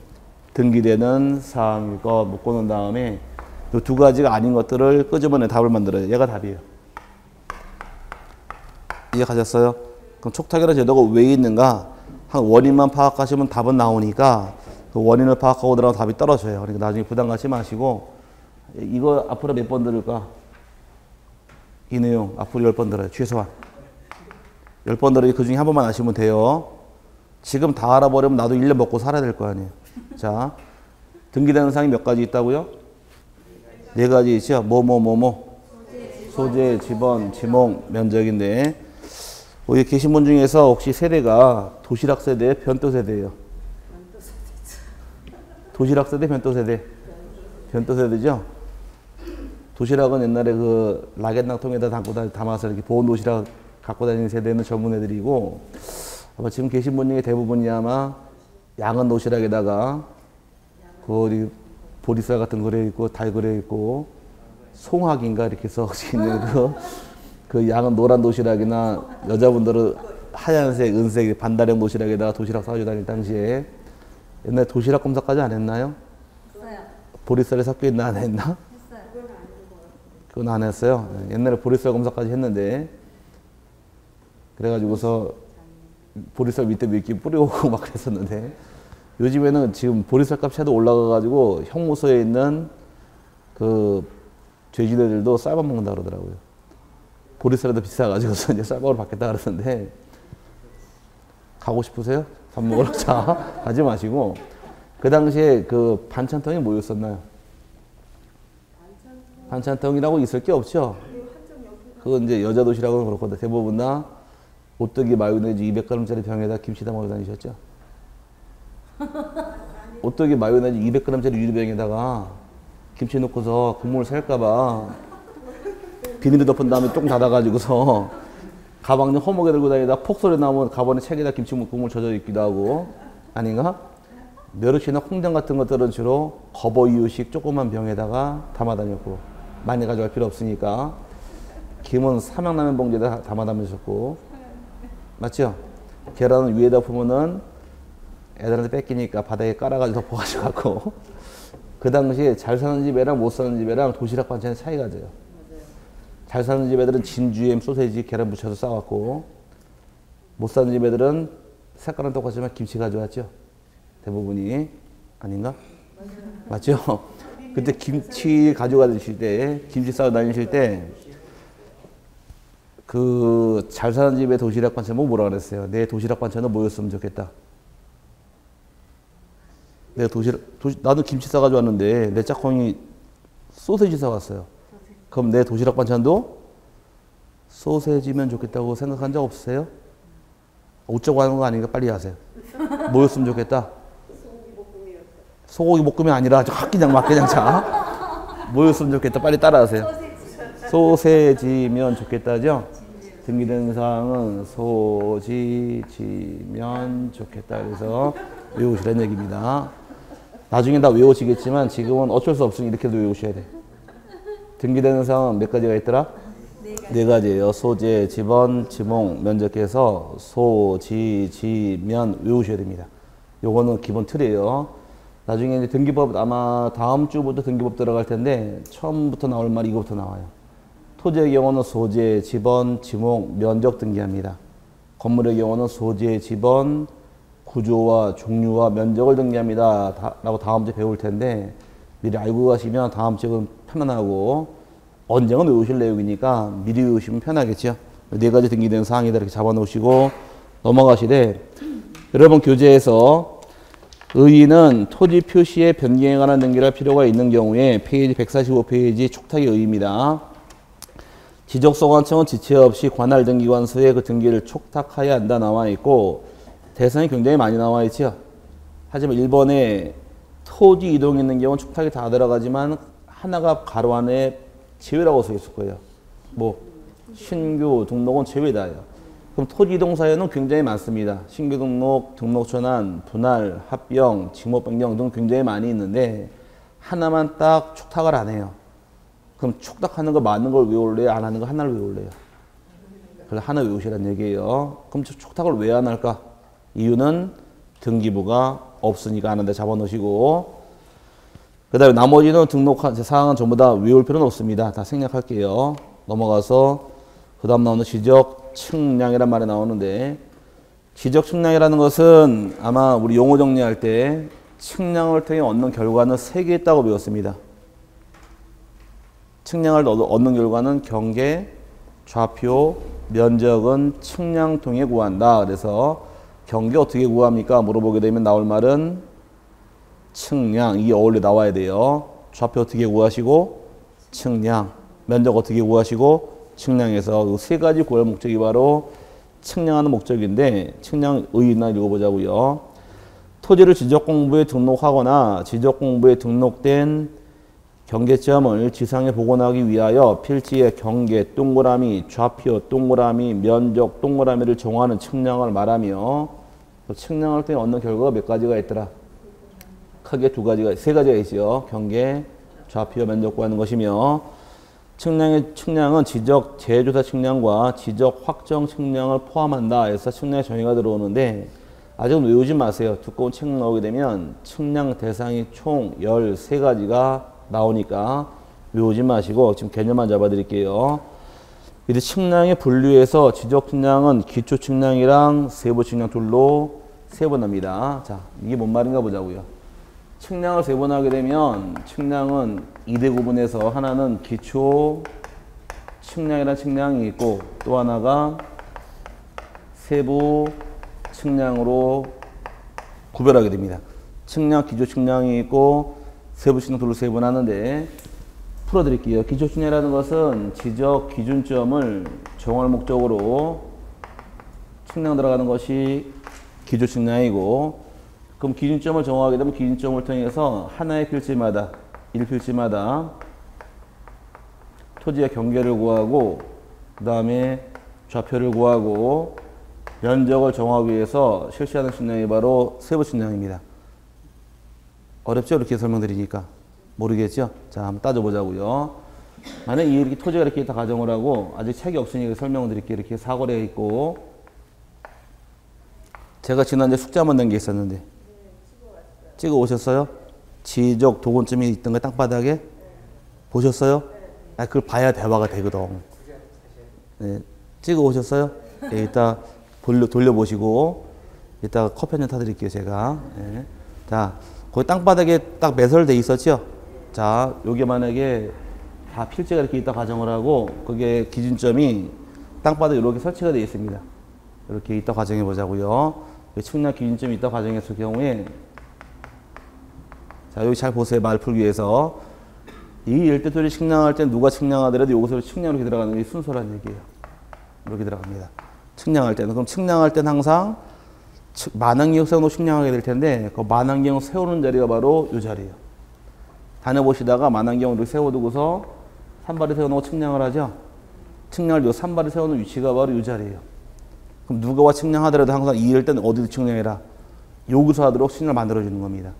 등기되는 사항일 것 묶어놓은 다음에 이 두 가지가 아닌 것들을 끄집어내 답을 만들어요. 얘가 답이에요. 이해가셨어요? 그럼 촉탁이라는 제도가 왜 있는가? 한 원인만 파악하시면 답은 나오니까 그 원인을 파악하고 들어가면 답이 떨어져요. 그러니까 나중에 부담 갖지 마시고 이거 앞으로 몇 번 들을까? 이 내용 앞으로 10번 들어요. 최소한. 10번 들어요. 그 중에 한 번만 아시면 돼요. 지금 다 알아버리면 나도 1년 먹고 살아야 될 거 아니에요. 자, 등기되는 사항이 몇 가지 있다고요? 4가지 있죠? 소재, 지번, 지목, 면적인데 여기 계신 분 중에서 혹시 세대가 도시락 세대, 변도 세대예요? 도시락 세대, 변도 세대? 변도 세대죠? 도시락은 옛날에 그 락앤락통에다 담아서 이렇게 보온 도시락 갖고 다니는 세대는 젊은 애들이고 아마 지금 계신 분 중에 대부분이 아마 양은 도시락에다가 그 어디 보리쌀 같은 거래 있고 달 거래 있고 송학인가 이렇게 써 있는 그 양은 노란 도시락이나 여자분들은 하얀색, 은색 반다령 도시락에다가 도시락 사가지고 다닐 당시에 옛날에 도시락 검사까지 안 했나요? 했어요. 보리쌀에 섞여 있나 안 했나? 했어요. 그건 안 했어요. 옛날에 보리쌀 검사까지 했는데 그래가지고서 보리쌀 밑에 몇개 뿌려오고 막 그랬었는데 요즘에는 지금 보리쌀 값이 하도 올라가가지고 형무소에 있는 그 죄지대들도 쌀밥 먹는다 그러더라고요. 보리쌀이 더 비싸가지고 이제 쌀밥으로 바뀌었다 그러는데 가고 싶으세요? 밥 먹으러? 자, 가지 마시고 그 당시에 그 반찬통이 뭐였었나요? 반찬통이라고 있을 게 없죠? 그건 이제 여자 도시락은 그렇거든. 대부분 다 오뚜기 마요네즈 200g짜리 병에다 김치 담아 다니셨죠? 오뚜기 마요네즈 200g짜리 유리병에다가 김치 넣고서 국물 셀까봐 비닐을 덮은 다음에 똥 닫아가지고서 가방 좀 허무게 들고 다니다 폭소리 나면 가방에 책에다 김치 국물 젖어 있기도 하고 아닌가? 멸치나 콩장 같은 것들은 주로 거버이유식 조그만 병에다가 담아 다녔고 많이 가져갈 필요 없으니까 김은 삼양라면 봉지에다 담아 다니셨고 맞죠? 계란은 위에다 품으면 애들한테 뺏기니까 바닥에 깔아가지고 덮어가지고 갖고 그 당시에 잘 사는 집애랑 못 사는 집애랑 도시락 반찬의 차이가 돼요. 잘 사는 집 애들은 진주햄, 소세지, 계란 묻혀서 싸왔고 못 사는 집 애들은 색깔은 똑같지만 김치 가져왔죠. 대부분이 아닌가? 맞죠? 그때 김치 가져가실 때 김치 싸고 다니실 때 그 잘 사는 집의 도시락 반찬 뭐라 그랬어요? 내 도시락 반찬은 뭐였으면 좋겠다. 내가 나도 김치 싸가지고 왔는데 내 짝꿍이 소세지 싸왔어요. 그럼 내 도시락 반찬도 소세지면 좋겠다고 생각한 적 없으세요? 어쩌고 하는 거 아니니까 빨리 하세요. 뭐였으면 좋겠다? 소고기 볶음이 아니라 그냥 막대장차. 뭐였으면 좋겠다. 빨리 따라하세요. 소세지면 좋겠다죠? 등기대명사항은 소지지면 좋겠다. 그래서 외우시라는 얘기입니다. 나중에 다 외우시겠지만 지금은 어쩔 수 없으니 이렇게도 외우셔야 돼. 등기대명사항은 몇 가지가 있더라? 네 가지예요. 소재, 지번, 지몽, 면적해서 소, 지, 면 외우셔야 됩니다. 요거는 기본 틀이에요. 나중에 이제 등기법 아마 다음 주부터 등기법 들어갈 텐데 처음부터 나올 말이 이거부터 나와요. 토지의 경우는 소재, 지번, 지몽, 면적 등기합니다. 건물의 경우는 소재, 지번, 구조와 종류와 면적을 등기합니다. 라고 다음 주에 배울 텐데 미리 알고 가시면 다음 주에 편안하고 언젠가 외우실 내용이니까 미리 외우시면 편하겠죠. 네 가지 등기된 사항이다 이렇게 잡아놓으시고 넘어가시되 여러분 교재에서 의의는 토지 표시의 변경에 관한 등기를 할 필요가 있는 경우에 페이지 145페이지 촉탁의 의의입니다. 지적소관청은 지체 없이 관할 등기관서에 그 등기를 촉탁하여야 한다 나와 있고 대상이 굉장히 많이 나와 있죠. 하지만 1번에 토지 이동이 있는 경우는 촉탁이 다 들어가지만 하나가 가로 안에 제외라고 써 있을 거예요. 뭐 신규 등록은 제외다예요. 그럼 토지 이동 사유는 굉장히 많습니다. 신규 등록, 등록 전환, 분할, 합병, 직무 변경 등 굉장히 많이 있는데 하나만 딱 촉탁을 안 해요. 그럼 촉탁하는 거 많은 걸 외울래요? 안 하는 거 하나를 외울래요? 그래서 하나 외우시라는 얘기예요. 그럼 촉탁을 왜 안 할까? 이유는 등기부가 없으니까 안 한다 잡아놓으시고 그 다음에 나머지는 등록한 사항은 전부 다 외울 필요는 없습니다. 다 생략할게요. 넘어가서 그 다음 나오는 지적 측량이란 말이 나오는데 지적 측량이라는 것은 아마 우리 용어 정리할 때 측량을 통해 얻는 결과는 3개 있다고 배웠습니다. 측량을 얻는 결과는 경계, 좌표, 면적은 측량 통해 구한다. 그래서 경계 어떻게 구합니까? 물어보게 되면 나올 말은 측량, 이게 어울려 나와야 돼요. 좌표 어떻게 구하시고 측량, 면적 어떻게 구하시고 측량해서 이 3가지 구할 목적이 바로 측량하는 목적인데 측량 의의나 읽어보자고요. 토지를 지적공부에 등록하거나 지적공부에 등록된 경계점을 지상에 복원하기 위하여 필지의 경계, 동그라미, 좌표, 동그라미, 면적, 동그라미를 정하는 측량을 말하며 측량할 때 얻는 결과가 몇 가지가 있더라? 크게 3가지가 있죠. 경계, 좌표, 면적 구하는 것이며 측량은 지적 재조사 측량과 지적 확정 측량을 포함한다 해서 측량의 정의가 들어오는데 아직은 외우지 마세요. 두꺼운 책 나오게 되면 측량 대상이 총 13가지가 나오니까 외우지 마시고 지금 개념만 잡아드릴게요. 이제 측량의 분류에서 지적 측량은 기초 측량이랑 세부 측량 둘로 세분합니다. 자, 이게 뭔 말인가 보자고요. 측량을 세분하게 되면 측량은 2대 구분해서 하나는 기초 측량이라는 측량이 있고 또 하나가 세부 측량으로 구별하게 됩니다. 측량, 기초 측량이 있고 세부 측량 둘로 세분하는데 풀어드릴게요. 기초 측량이라는 것은 지적 기준점을 정할 목적으로 측량 들어가는 것이 기초 측량이고 그럼 기준점을 정하게 되면 기준점을 통해서 하나의 필지마다 1필지마다 토지의 경계를 구하고 그 다음에 좌표를 구하고 면적을 정하기 위해서 실시하는 측량이 바로 세부 측량입니다. 어렵죠? 이렇게 설명드리니까. 모르겠죠? 자, 한번 따져보자고요. 만약에 이렇게 토지가 이렇게 있다 가정을 하고 아직 책이 없으니까 설명을 드릴게요. 이렇게 사거리가 있고 제가 지난주에 숙제 한번 낸 게 있었는데 찍어 오셨어요? 지적 도건점이 있던 거 땅바닥에 보셨어요? 아, 그걸 봐야 대화가 되거든. 네, 찍어 오셨어요? 네, 이따 돌려보시고 이따 커피 한잔 타드릴게요 제가. 네. 자, 거기 땅바닥에 딱 매설돼 있었죠? 자, 요게 만약에 다 필지가 이렇게 있다 가정을 하고 그게 기준점이 땅바닥에 이렇게 설치가 되어 있습니다. 이렇게 있다 가정해 보자고요. 측량 기준점이 있다 가정했을 경우에 자, 여기 잘 보세요. 말 풀기 위해서 이 일대토지 측량할 때 누가 측량하더라도 여기서 측량 이렇게 들어가는 게 순서란 얘기예요. 이렇게 들어갑니다. 측량할 때는. 그럼 측량할 때는 항상 만환경 세워놓고 측량하게 될 텐데 그 만환경 세우는 자리가 바로 이 자리예요. 다녀보시다가 만환경을 이렇게 세워두고서 산발을 세워놓고 측량을 하죠. 측량을 요 산발을 세우는 위치가 바로 이 자리예요. 그럼 누가와 측량하더라도 항상 이럴 때는 어디서 측량해라. 여기서 하도록 측량을 만들어주는 겁니다.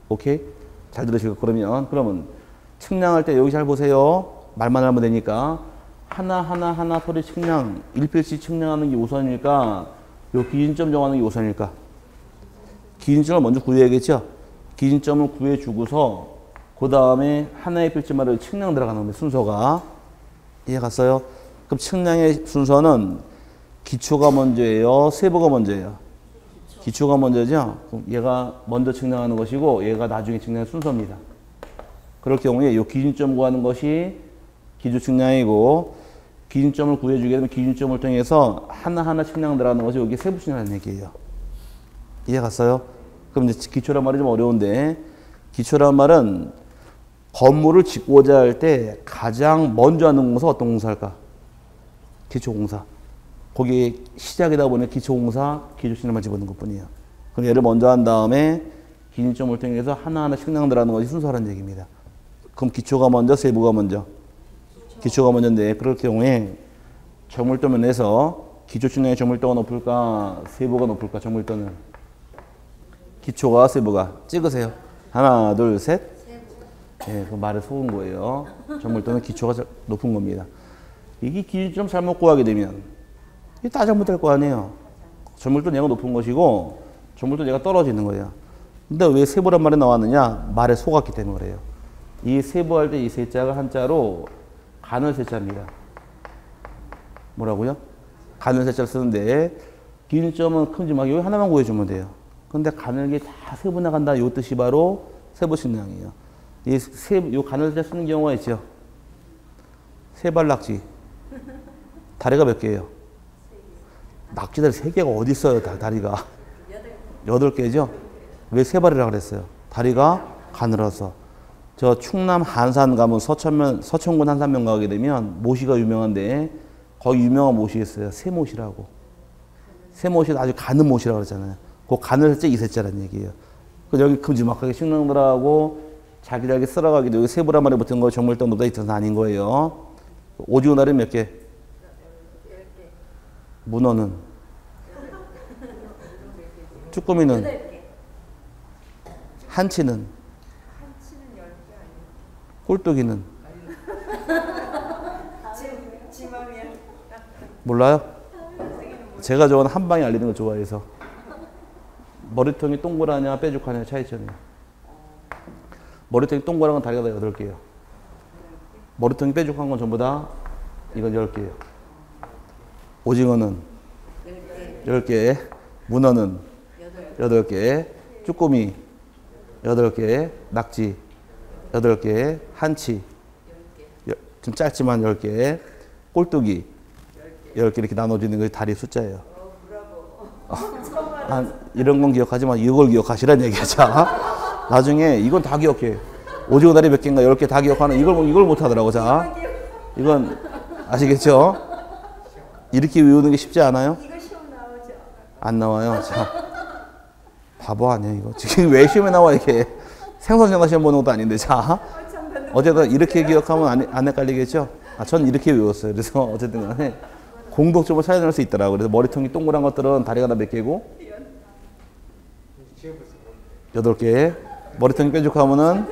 오케이? 잘 들으시고 그러면 측량할 때 여기 잘 보세요. 말만 하면 되니까 하나 소리 측량 1필씩 측량하는 게 우선일까? 요 기준점 정하는 게 우선일까? 기준점을 먼저 구해야겠죠? 기준점을 구해주고서 그 다음에 하나의 필지마다 측량 들어가는 겁니다. 순서가. 이해 갔어요? 그럼 측량의 순서는 기초가 먼저예요? 세부가 먼저예요? 기초가 먼저죠? 그럼 얘가 먼저 측량하는 것이고 얘가 나중에 측량의 순서입니다. 그럴 경우에 이 기준점 구하는 것이 기초 측량이고 기준점을 구해주게 되면 기준점을 통해서 하나하나 측량 들어가는 것이 여기 세부 측량이라는 얘기예요. 이해 갔어요? 그럼 이제 기초란 말이 좀 어려운데 기초란 말은 건물을 짓고자 할 때 가장 먼저 하는 공사 어떤 공사일까? 기초공사. 거기 시작이다 보니 기초공사, 기초측량만 집어넣는 것뿐이에요. 그럼 얘를 먼저 한 다음에 기준점을 통해서 하나하나 측량 들어가는 것이 순서라는 얘기입니다. 그럼 기초가 먼저, 세부가 먼저? 기초가 먼저인데 그럴 경우에 정밀도 면에서 기초 측량의 정밀도가 높을까? 세부가 높을까? 정밀도는? 기초가 세부가? 찍으세요. 하나, 둘, 셋. 예, 그 말에 속은 거예요. 정밀도는 기초가 높은 겁니다. 이게 기준점 잘못 구하게 되면 이게 다 잘못될 거 아니에요. 정밀도는 얘가 높은 것이고 정밀도는 얘가 떨어지는 거예요. 근데 왜 세부란 말이 나왔느냐? 말에 속았기 때문에 그래요. 이 세부할 때 이 세자가 한자로 가늘 세자입니다. 뭐라고요? 가늘 세자를 쓰는데 기준점은 큼지막하게 여기 하나만 구해주면 돼요. 근데 가늘게 다 세부 나간다. 이 뜻이 바로 세부 측량이에요. 이 가늘 세자 쓰는 경우가 있죠. 세발낙지. 다리가 몇 개예요? 낙지다리 3개가 어디 있어요? 다리가. 8개죠? 왜 세발이라고 그랬어요? 다리가 가늘어서. 저 충남 한산 가면 서천군 한산면 가게 되면 모시가 유명한데 거기 유명한 모시 있어요. 새모시라고. 새모시는 아주 가는 모시라고 그러잖아요. 그 가늘 셋째 이셋째라는 얘기예요. 그 여기 큼지막하게 식량들하고 자기들에게 쓸어가기도 여기 세부란 말에 붙은 거 정밀도 높다 있어서 아닌 거예요. 오징어 다리 몇 개? 10개. 문어는? 쭈꾸미는? 8개. 한치는? 꼴뚜기는? 몰라요? 제가 좋아하는 한 방에 알리는 거 좋아해서. 머리통이 동그라냐 뾰족하냐 차이점이에요. 머리통이 동그란 건 다리가 다 8개예요. 머리통이 뾰족한 건 전부 다 이건 10개예요. 오징어는 10개, 문어는 8개, 쭈꾸미 8개, 낙지 8개, 한치 좀 짧지만 10개, 꼴뚜기 10개 이렇게 나눠지는 게 다리 숫자예요. 이런 건 기억하지 마. 이걸 기억하시란 얘기야. 자, 나중에 이건 다 기억해. 오징어 다리 몇 개인가 10개 다 기억하는 이걸 못 하더라고. 자, 이건 아시겠죠? 이렇게 외우는 게 쉽지 않아요? 이거 시험 나오죠? 안 나와요. 자, 바보 아니야 이거. 지금 왜 시험에 나와 이게? 생선정답 시험 보는 것도 아닌데. 자, 어쨌든 이렇게 기억하면 안 헷갈리겠죠? 전 이렇게 외웠어요. 그래서 어쨌든 간에 공통점을 찾아낼 수 있더라고요. 그래서 머리통이 동그란 것들은 다리가 다 몇 개고? 8개. 머리통이 뾰족하면은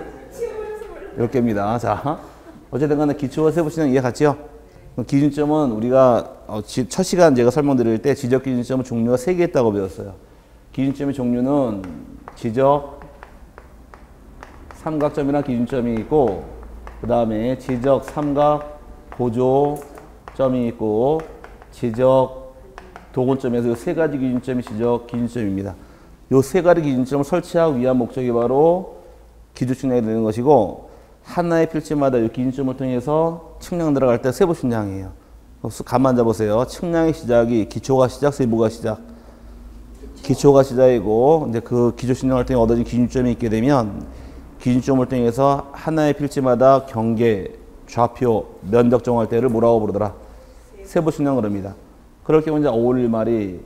10개입니다. 자, 어쨌든 간에 기초와 세부신앙 이해 갔죠? 기준점은 우리가 첫 시간 제가 설명드릴 때 지적 기준점은 종류가 3개 있다고 배웠어요. 기준점의 종류는 지적, 삼각점이나 기준점이 있고, 그 다음에 지적, 삼각, 보조점이 있고, 지적, 도근점에서 이 3가지 기준점이 지적 기준점입니다. 이 3가지 기준점을 설치하기 위한 목적이 바로 기초측량이 되는 것이고, 하나의 필지마다 이 기준점을 통해서 측량 들어갈 때 세부 측량이에요. 가만 잡으세요. 측량의 시작이 기초가 시작, 세부가 시작. 기초가 시작이고, 이제 그 기초 측량을 통해 얻어진 기준점이 있게 되면 기준점을 통해서 하나의 필지마다 경계, 좌표, 면적 정할 때를 뭐라고 부르더라? 세부 측량 그럽니다. 그럴 경우 이제 어울릴 말이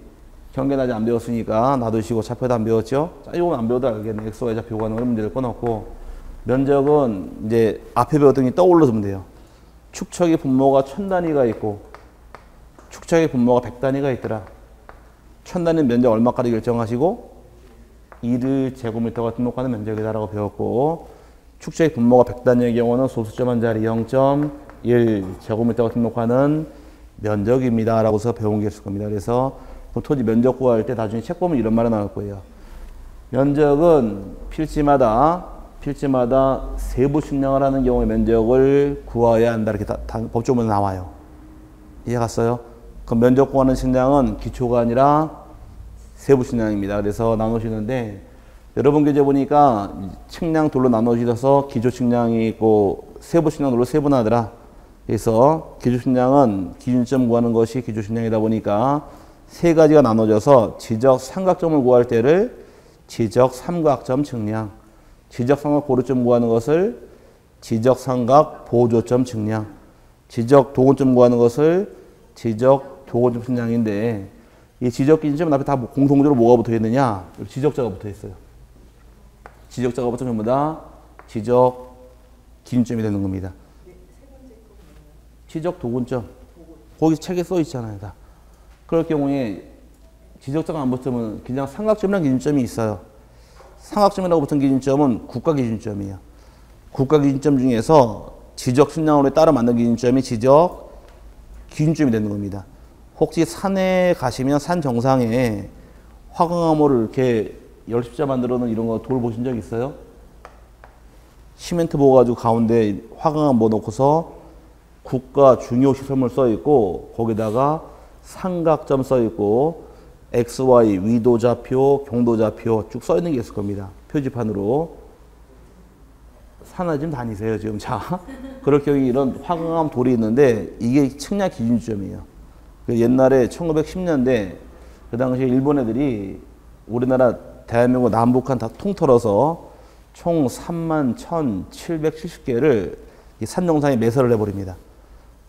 경계는 아직 안 배웠으니까 놔두시고 좌표도 안 배웠죠? 자, 이건 안 배워도 알겠네. X, Y 좌표가 하는 건 문제될 건 없고, 면적은 이제 앞에 배웠던 게 떠올려주면 돼요. 축척의 분모가 1000단위가 있고 축척의 분모가 100단위가 있더라. 1000단위 면적 얼마까지 결정하시고 1을 제곱미터가 등록하는 면적이다라고 배웠고, 축척의 분모가 100단위의 경우는 소수점 한 자리 0.1 제곱미터가 등록하는 면적입니다 라고서 배운 게 있을 겁니다. 그래서 토지 면적 구할 때 나중에 책 보면 이런 말이 나올 거예요. 면적은 필지마다 세부 측량을 하는 경우에 면적을 구해야 한다. 이렇게 법조문에 나와요. 이해 갔어요? 그럼 면적 구하는 측량은 기초가 아니라 세부 측량입니다. 그래서 나누시는데, 여러분 교재 보니까 측량 돌로 나누셔서 기초 측량이 있고 세부 측량 돌로 세분하더라. 그래서 기초 측량은 기준점 구하는 것이 기초 측량이다 보니까 3가지가 나눠져서 지적 삼각점을 구할 때를 지적 삼각점 측량, 지적 삼각 고르점 구하는 것을 지적 삼각 보조점 측량, 지적 도근점 구하는 것을 지적 도근점 측량인데, 이 지적 기준점 앞에 다 공통적으로 뭐가 붙어 있느냐? 지적자가 붙어 있어요. 지적자가 붙으면 전부 다 지적 기준점이 되는 겁니다. 지적 도근점. 거기 책에 써 있잖아요, 다. 그럴 경우에 지적자가 안 붙으면 그냥 삼각점이라는 기준점이 있어요. 삼각점이라고 붙은 기준점은 국가 기준점이에요. 국가 기준점 중에서 지적 측량으로 따라 만든 기준점이 지적 기준점이 되는 겁니다. 혹시 산에 가시면 산 정상에 화강암호를 이렇게 열십자 만들어 놓은 이런 거 돌 보신 적 있어요? 시멘트 부어가지고 가운데 화강암호 놓고서 국가 중요 시설물 써 있고, 거기다가 삼각점 써 있고, X, Y, 위도 좌표, 경도 좌표 쭉 써 있는 게 있을 겁니다. 표지판으로. 산에 좀 다니세요, 지금. 자, 그럴 경우에 이런 화강암 돌이 있는데, 이게 측량 기준점이에요. 옛날에 1910년대, 그 당시에 일본 애들이 우리나라 대한민국 남북한 다 통틀어서 총 31,770개를 산 정상에 매설을 해버립니다.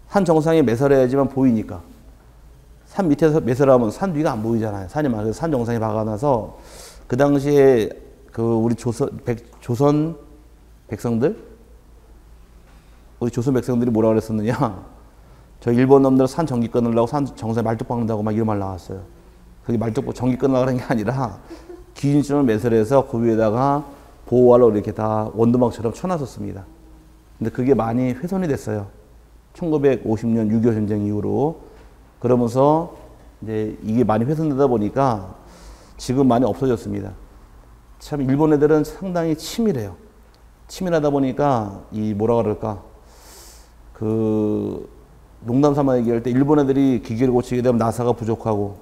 산 정상에 매설해야지만 보이니까. 산 밑에서 매설하면 산 뒤가 안 보이잖아요. 산이 많아서 산 정상에 박아놔서, 그 당시에 우리 조선 백성들? 우리 조선 백성들이 뭐라 그랬었느냐? 저 일본 놈들 산 전기 끊으려고 산 정상에 말뚝 박는다고 막 이런 말 나왔어요. 그게 말뚝 전기 끊으려고 하는 게 아니라 기준점을 매설해서 그 위에다가 보호하려고 이렇게 다 원두막처럼 쳐놨었습니다. 근데 그게 많이 훼손이 됐어요. 1950년 6.25 전쟁 이후로. 그러면서 이제 이게 많이 훼손되다 보니까 지금 많이 없어졌습니다. 참 일본 애들은 상당히 치밀해요. 치밀하다 보니까 이 뭐라 그럴까, 농담 삼아 얘기할 때 일본 애들이 기계를 고치게 되면 나사가 부족하고,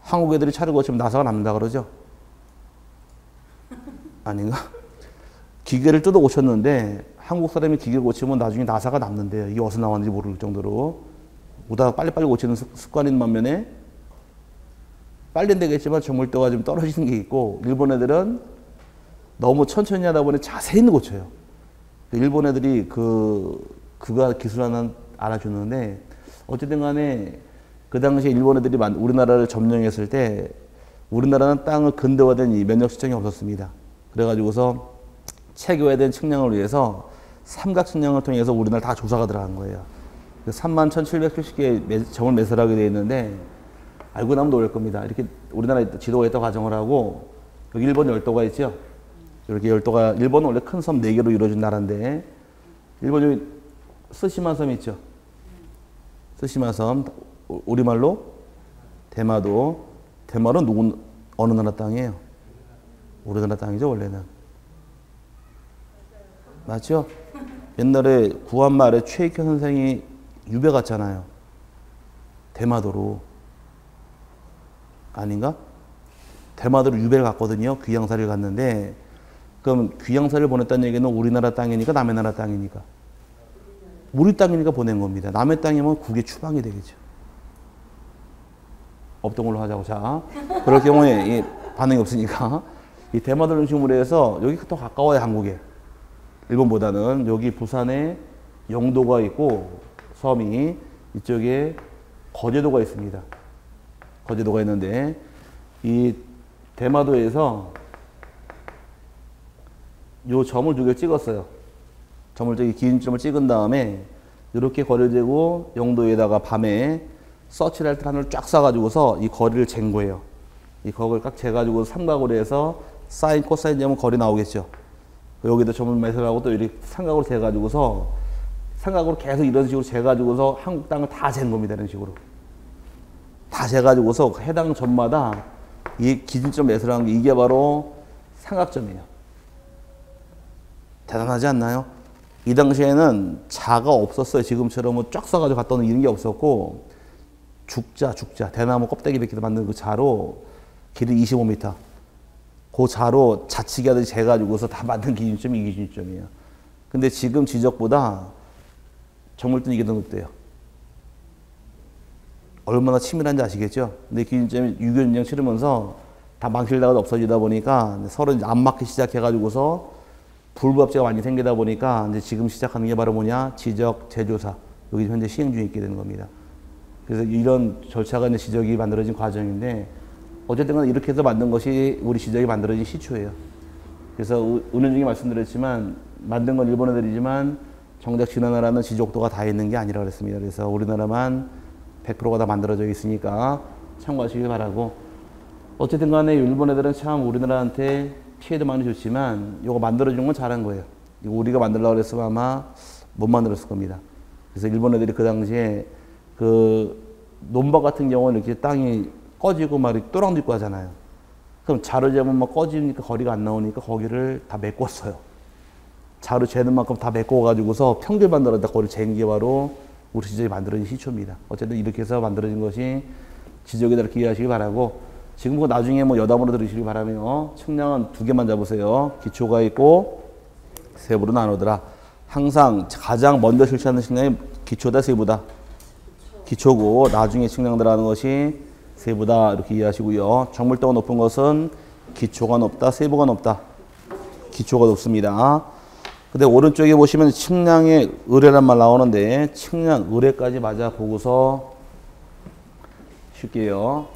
한국 애들이 차를 고치면 나사가 남는다 그러죠? 아닌가? 기계를 뜯어 고쳤는데 한국 사람이 기계를 고치면 나중에 나사가 남는데요. 이게 어디서 나왔는지 모를 정도로. 오다가 빨리빨리 고치는 습관인 반면에 빨리는 되겠지만 정밀도가 좀 떨어지는 게 있고, 일본 애들은 너무 천천히 하다 보니 자세히 고쳐요. 일본 애들이 그가 기술 하나 알아주는데, 어쨌든 간에 그 당시에 일본 애들이 우리나라를 점령했을 때 우리나라는 땅을 근대화된 이 면적 측정이 없었습니다. 그래가지고서 체계화된 측량을 위해서 삼각 측량을 통해서 우리나라 다 조사가 들어간 거예요. 31,770개의 점을 매설하게 되어 있는데 알고 나면 놀랄 겁니다. 이렇게 우리나라에 지도가 있다고 가정을 하고 여기 일본 열도가 있죠. 이렇게 열도가 일본은 원래 큰 섬 4개로 이루어진 나라인데 일본 여기 쓰시마 섬 있죠. 쓰시마 섬 우리말로 대마도. 대마는 어느 나라 땅이에요? 우리나라 땅이죠 원래는. 맞죠? 옛날에 구한말에 최익현 선생이 유배 갔잖아요. 대마도로. 아닌가? 대마도로 유배를 갔거든요. 귀양사를 갔는데 그럼 귀양사를 보냈다는 얘기는 우리나라 땅이니까 남의 나라 땅이니까? 우리 땅이니까 보낸 겁니다. 남의 땅이면 국의 추방이 되겠죠. 없던 걸로 하자고. 자, 그럴 경우에 반응이 없으니까 이 대마도를 중심으로 해서 여기 더 가까워요. 한국에. 일본보다는. 여기 부산에 영도가 있고 섬이 이쪽에 거제도가 있습니다. 거제도가 있는데 이 대마도에서 요 점을 2개 찍었어요. 점을 저기 긴 점을 찍은 다음에 이렇게 거리를 재고 영도에다가 밤에 서치를 할 때 하늘을 쫙 쏴가지고서 이 거리를 잰 거예요. 이 거리를 딱 재가지고 삼각으로 해서 사인, 코사인 재면 거리 나오겠죠. 여기다 점을 매설하고 또 이렇게 삼각으로 재가지고서 삼각으로 계속 이런 식으로 재가지고서 한국 땅을 다 잰 겁니다. 이런 식으로. 다 재가지고서 해당 점마다 이 기준점 매설한 게 이게 바로 삼각점이에요. 대단하지 않나요? 이 당시에는 자가 없었어요. 지금처럼 뭐 쫙 써가지고 갖다 놓는 이런 게 없었고 죽자 대나무 껍데기 벗기도 만든 그 자로 길이 25m 그 자로 자치기 하듯이 재가지고서 다 만든 기준점이 이 기준점이에요. 근데 지금 지적보다 정물돈 이게 더 높대요. 얼마나 치밀한지 아시겠죠? 근데 기준점이 6.25 전쟁 치르면서 다 망실다가 없어지다 보니까 서로 이제 안 맞기 시작해가지고서 불법제가 많이 생기다 보니까 이제 지금 시작하는 게 바로 뭐냐? 지적, 재조사. 여기 현재 시행 중에 있게 되는 겁니다. 그래서 이런 절차가 이제 지적이 만들어진 과정인데 어쨌든 간에 이렇게 해서 만든 것이 우리 지적이 만들어진 시초예요. 그래서 은연중에 말씀드렸지만 만든 건 일본 애들이지만 정작 지난 나라는 지적도가 다 있는 게 아니라 그랬습니다. 그래서 우리나라만 100%가 다 만들어져 있으니까 참고하시길 바라고. 어쨌든 간에 일본 애들은 참 우리나라한테 피해도 많이 줬지만 이거 만들어준 건 잘한 거예요. 이거 우리가 만들려고 그랬으면 아마 못 만들었을 겁니다. 그래서 일본 애들이 그 당시에 그 논밭 같은 경우는 이렇게 땅이 꺼지고 막 또랑도 있고 하잖아요. 그럼 자루 재면 막 꺼지니까 거리가 안 나오니까 거기를 다 메꿨어요. 자루 재는 만큼 다 메꿔가지고서 평길 만들었다 거리 재는 게 바로 우리 지적이 만들어진 시초입니다. 어쨌든 이렇게 해서 만들어진 것이 지적이다 이렇게 이해하시기 바라고. 지금 그 나중에 뭐 여담으로 들으시기 바라면 측량은 2개만 잡으세요. 기초가 있고 세부로 나누더라. 항상 가장 먼저 실시하는 측량이 기초다 세부다. 기초고 나중에 측량 들어가는 것이 세부다 이렇게 이해하시고요. 정물도가 높은 것은 기초가 높다, 세부가 높다. 기초가 높습니다. 근데 오른쪽에 보시면 측량의 의뢰란 말 나오는데 측량 의뢰까지 맞아 보고서 쉴게요.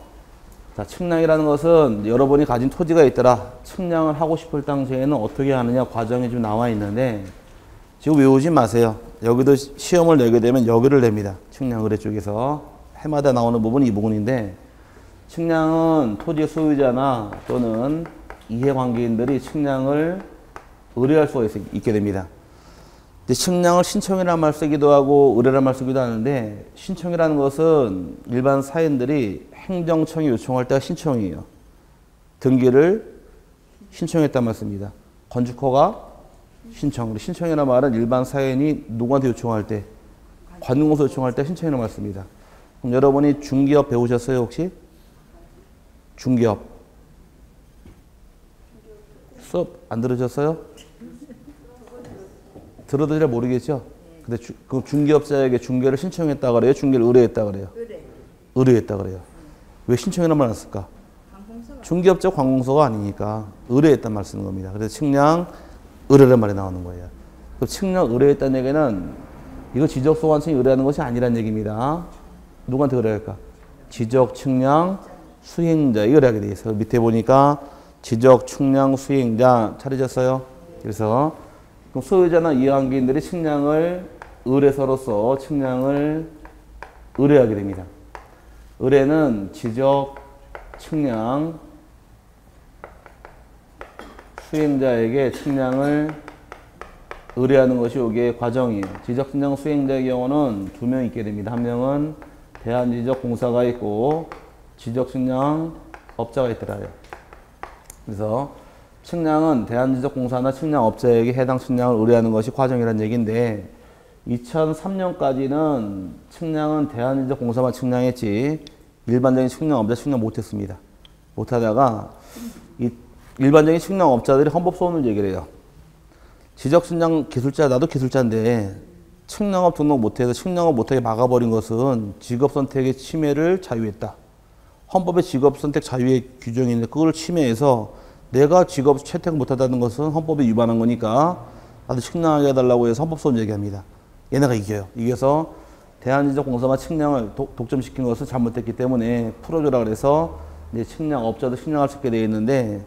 자, 측량이라는 것은 여러분이 가진 토지가 있더라. 측량을 하고 싶을 당시에는 어떻게 하느냐 과정이 좀 나와 있는데 지금 외우지 마세요. 여기도 시험을 내게 되면 여기를 냅니다. 측량 의뢰 쪽에서 해마다 나오는 부분이 이 부분인데 측량은 토지 소유자나 또는 이해관계인들이 측량을 의뢰할 수가 있게 됩니다. 근데 측량을 신청이라는 말 쓰기도 하고 의뢰라는 말 쓰기도 하는데 신청이라는 것은 일반 사인들이 행정청이 요청할 때가 신청이에요. 등기를 신청했단 말씀입니다. 건축허가 신청. 신청이라는 말은 일반 사인이 누구한테 요청할 때 관공서 요청할 때 신청이라는 말 씁니다. 그럼 여러분이 중개업 배우셨어요 혹시? 중개업 수업 안 들으셨어요? 들어도 잘 모르겠죠? 근데 그 중개업자에게 중개를 신청했다 그래요? 중개를 의뢰했다 그래요? 의뢰했다 그래요. 왜 신청이라는 말 안 쓸까? 중개업자 관공서가 아니니까 의뢰했단 말 쓰는 겁니다. 그래서 측량 의뢰란 말이 나오는 거예요. 그 측량 의뢰했다는 얘기는 이거 지적 소관청이 의뢰하는 것이 아니란 얘기입니다. 누구한테 의뢰할까? 지적 측량 수행자 이걸 하게 돼 있어요. 밑에 보니까 지적 측량 수행자 찾으셨어요? 그래서 그럼 소유자나 이해관계인들이 측량을 의뢰서로서 측량을 의뢰하게 됩니다. 의뢰는 지적, 측량, 수행자에게 측량을 의뢰하는 것이 여기에 과정이에요. 지적, 측량, 수행자의 경우는 두 명 있게 됩니다. 한 명은 대한지적공사가 있고 지적, 측량, 업자가 있더라요. 그래서 측량은 대한지적공사나 측량업자에게 해당 측량을 의뢰하는 것이 과정이라는 얘기인데 2003년까지는 측량은 대한지적공사만 측량했지 일반적인 측량업자 측량 못했습니다. 못하다가 이 일반적인 측량업자들이 헌법소원을 얘기를 해요. 지적측량 기술자, 나도 기술자인데 측량업 등록 못해서 측량업 못하게 막아버린 것은 직업선택의 침해를 자유했다. 헌법의 직업선택 자유의 규정이 있는데 그걸 침해해서 내가 직업 채택 못하다는 것은 헌법에 위반한 거니까 나도 측량하게 해달라고 해서 헌법소원 얘기합니다. 얘네가 이겨요. 이겨서 대한지적공사만 측량을 독점시킨 것은 잘못됐기 때문에 풀어주라 그래서 이제 측량업자도 측량할 수 있게 되어 있는데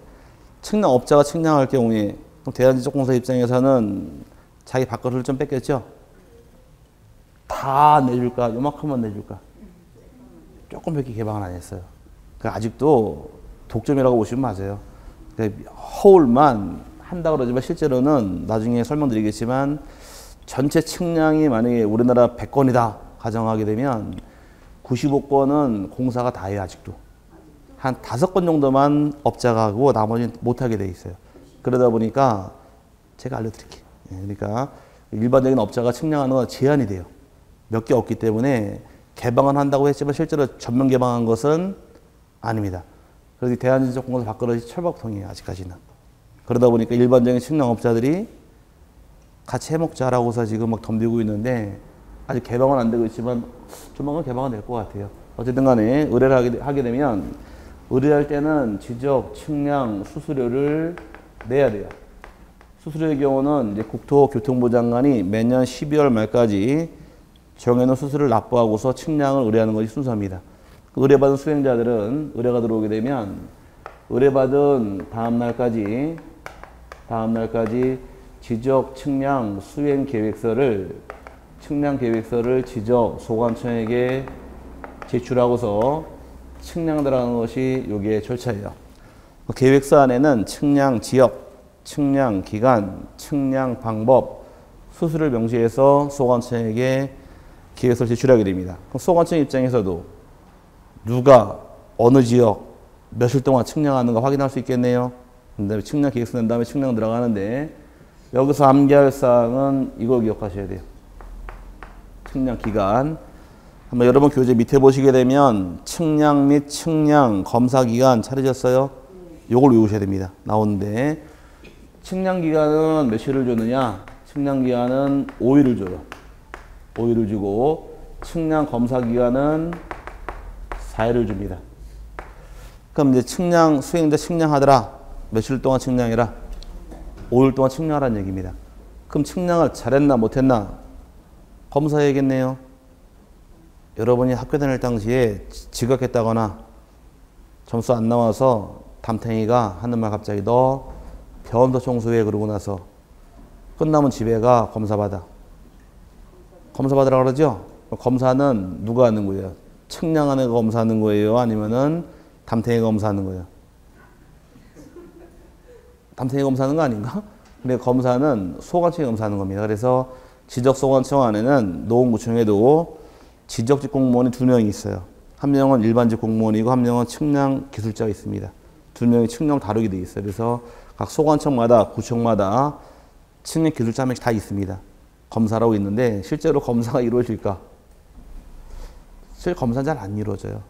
측량업자가 측량할 경우에 대한지적공사 입장에서는 자기 밥그릇을 좀 뺏겼죠. 다 내줄까? 요만큼만 내줄까? 조금밖에 개방을 안 했어요. 그러니까 아직도 독점이라고 보시면 맞아요. 그러니까 허울만 한다 그러지만 실제로는 나중에 설명드리겠지만 전체 측량이 만약에 우리나라 100건이다 가정하게 되면 95건은 공사가 다 해요. 아직도. 한 5건 정도만 업자가 하고 나머지는 못하게 돼 있어요. 그러다 보니까 제가 알려드릴게요. 그러니까 일반적인 업자가 측량하는 건 제한이 돼요. 몇 개 없기 때문에 개방은 한다고 했지만 실제로 전면 개방한 것은 아닙니다. 그래서 대한지적공사 밥그릇이 철밥통이에요. 아직까지는. 그러다 보니까 일반적인 측량업자들이 같이 해먹자라고서 지금 막 덤비고 있는데 아직 개방은 안 되고 있지만 조만간 개방은 될 것 같아요. 어쨌든 간에 의뢰를 하게 되면 의뢰할 때는 지적, 측량, 수수료를 내야 돼요. 수수료의 경우는 이제 국토교통부 장관이 매년 12월 말까지 정해놓은 수수료를 납부하고서 측량을 의뢰하는 것이 순서입니다. 의뢰받은 수행자들은 의뢰가 들어오게 되면 의뢰받은 다음 날까지 지적, 측량, 수행 계획서를 지적, 소관청에게 제출하고서 측량 들어가는 것이 여기에 절차예요. 계획서 안에는 측량 지역, 측량 기간, 측량 방법, 수수료를 명시해서 소관청에게 계획서를 제출하게 됩니다. 그럼 소관청 입장에서도 누가 어느 지역 며칠 동안 측량하는가 확인할 수 있겠네요. 그다음에 측량 계획서 낸 다음에 측량 들어가는데 여기서 암기할 사항은 이걸 기억하셔야 돼요. 측량 기간. 한번 여러분 교재 밑에 보시게 되면 측량 및 측량 검사 기간 차려졌어요. 요걸 외우셔야 됩니다. 나오는데 측량 기간은 며칠을 주느냐? 측량 기간은 5일을 줘요. 5일을 주고 측량 검사 기간은 4일을 줍니다. 그럼 이제 측량 수행자 측량하더라. 며칠 동안 측량해라. 5일 동안 측량하라는 얘기입니다. 그럼 측량을 잘했나 못했나 검사해야겠네요. 여러분이 학교 다닐 당시에 지각했다거나 점수 안 나와서 담탱이가 하는 말 갑자기 너 병원도 청소해 그러고 나서 끝나면 집에 가 검사 받아. 검사 받으라 그러죠? 검사는 누가 하는 거예요? 측량하는 거 검사하는 거예요? 아니면은 담탱이가 검사하는 거예요? 담탱이가 검사하는 거 아닌가? 근데 검사는 소관청이 검사하는 겁니다. 그래서 지적소관청 안에는 노원구청에도 지적직 공무원이 2명이 있어요. 한 명은 일반직 공무원이고 한 명은 측량 기술자가 있습니다. 2명이 측량 다루게 돼 있어요. 그래서 각 소관청마다 구청마다 측량 기술자 한 명씩 다 있습니다. 검사라고 있는데 실제로 검사가 이루어질까? 실제 검사는 잘 안 이루어져요.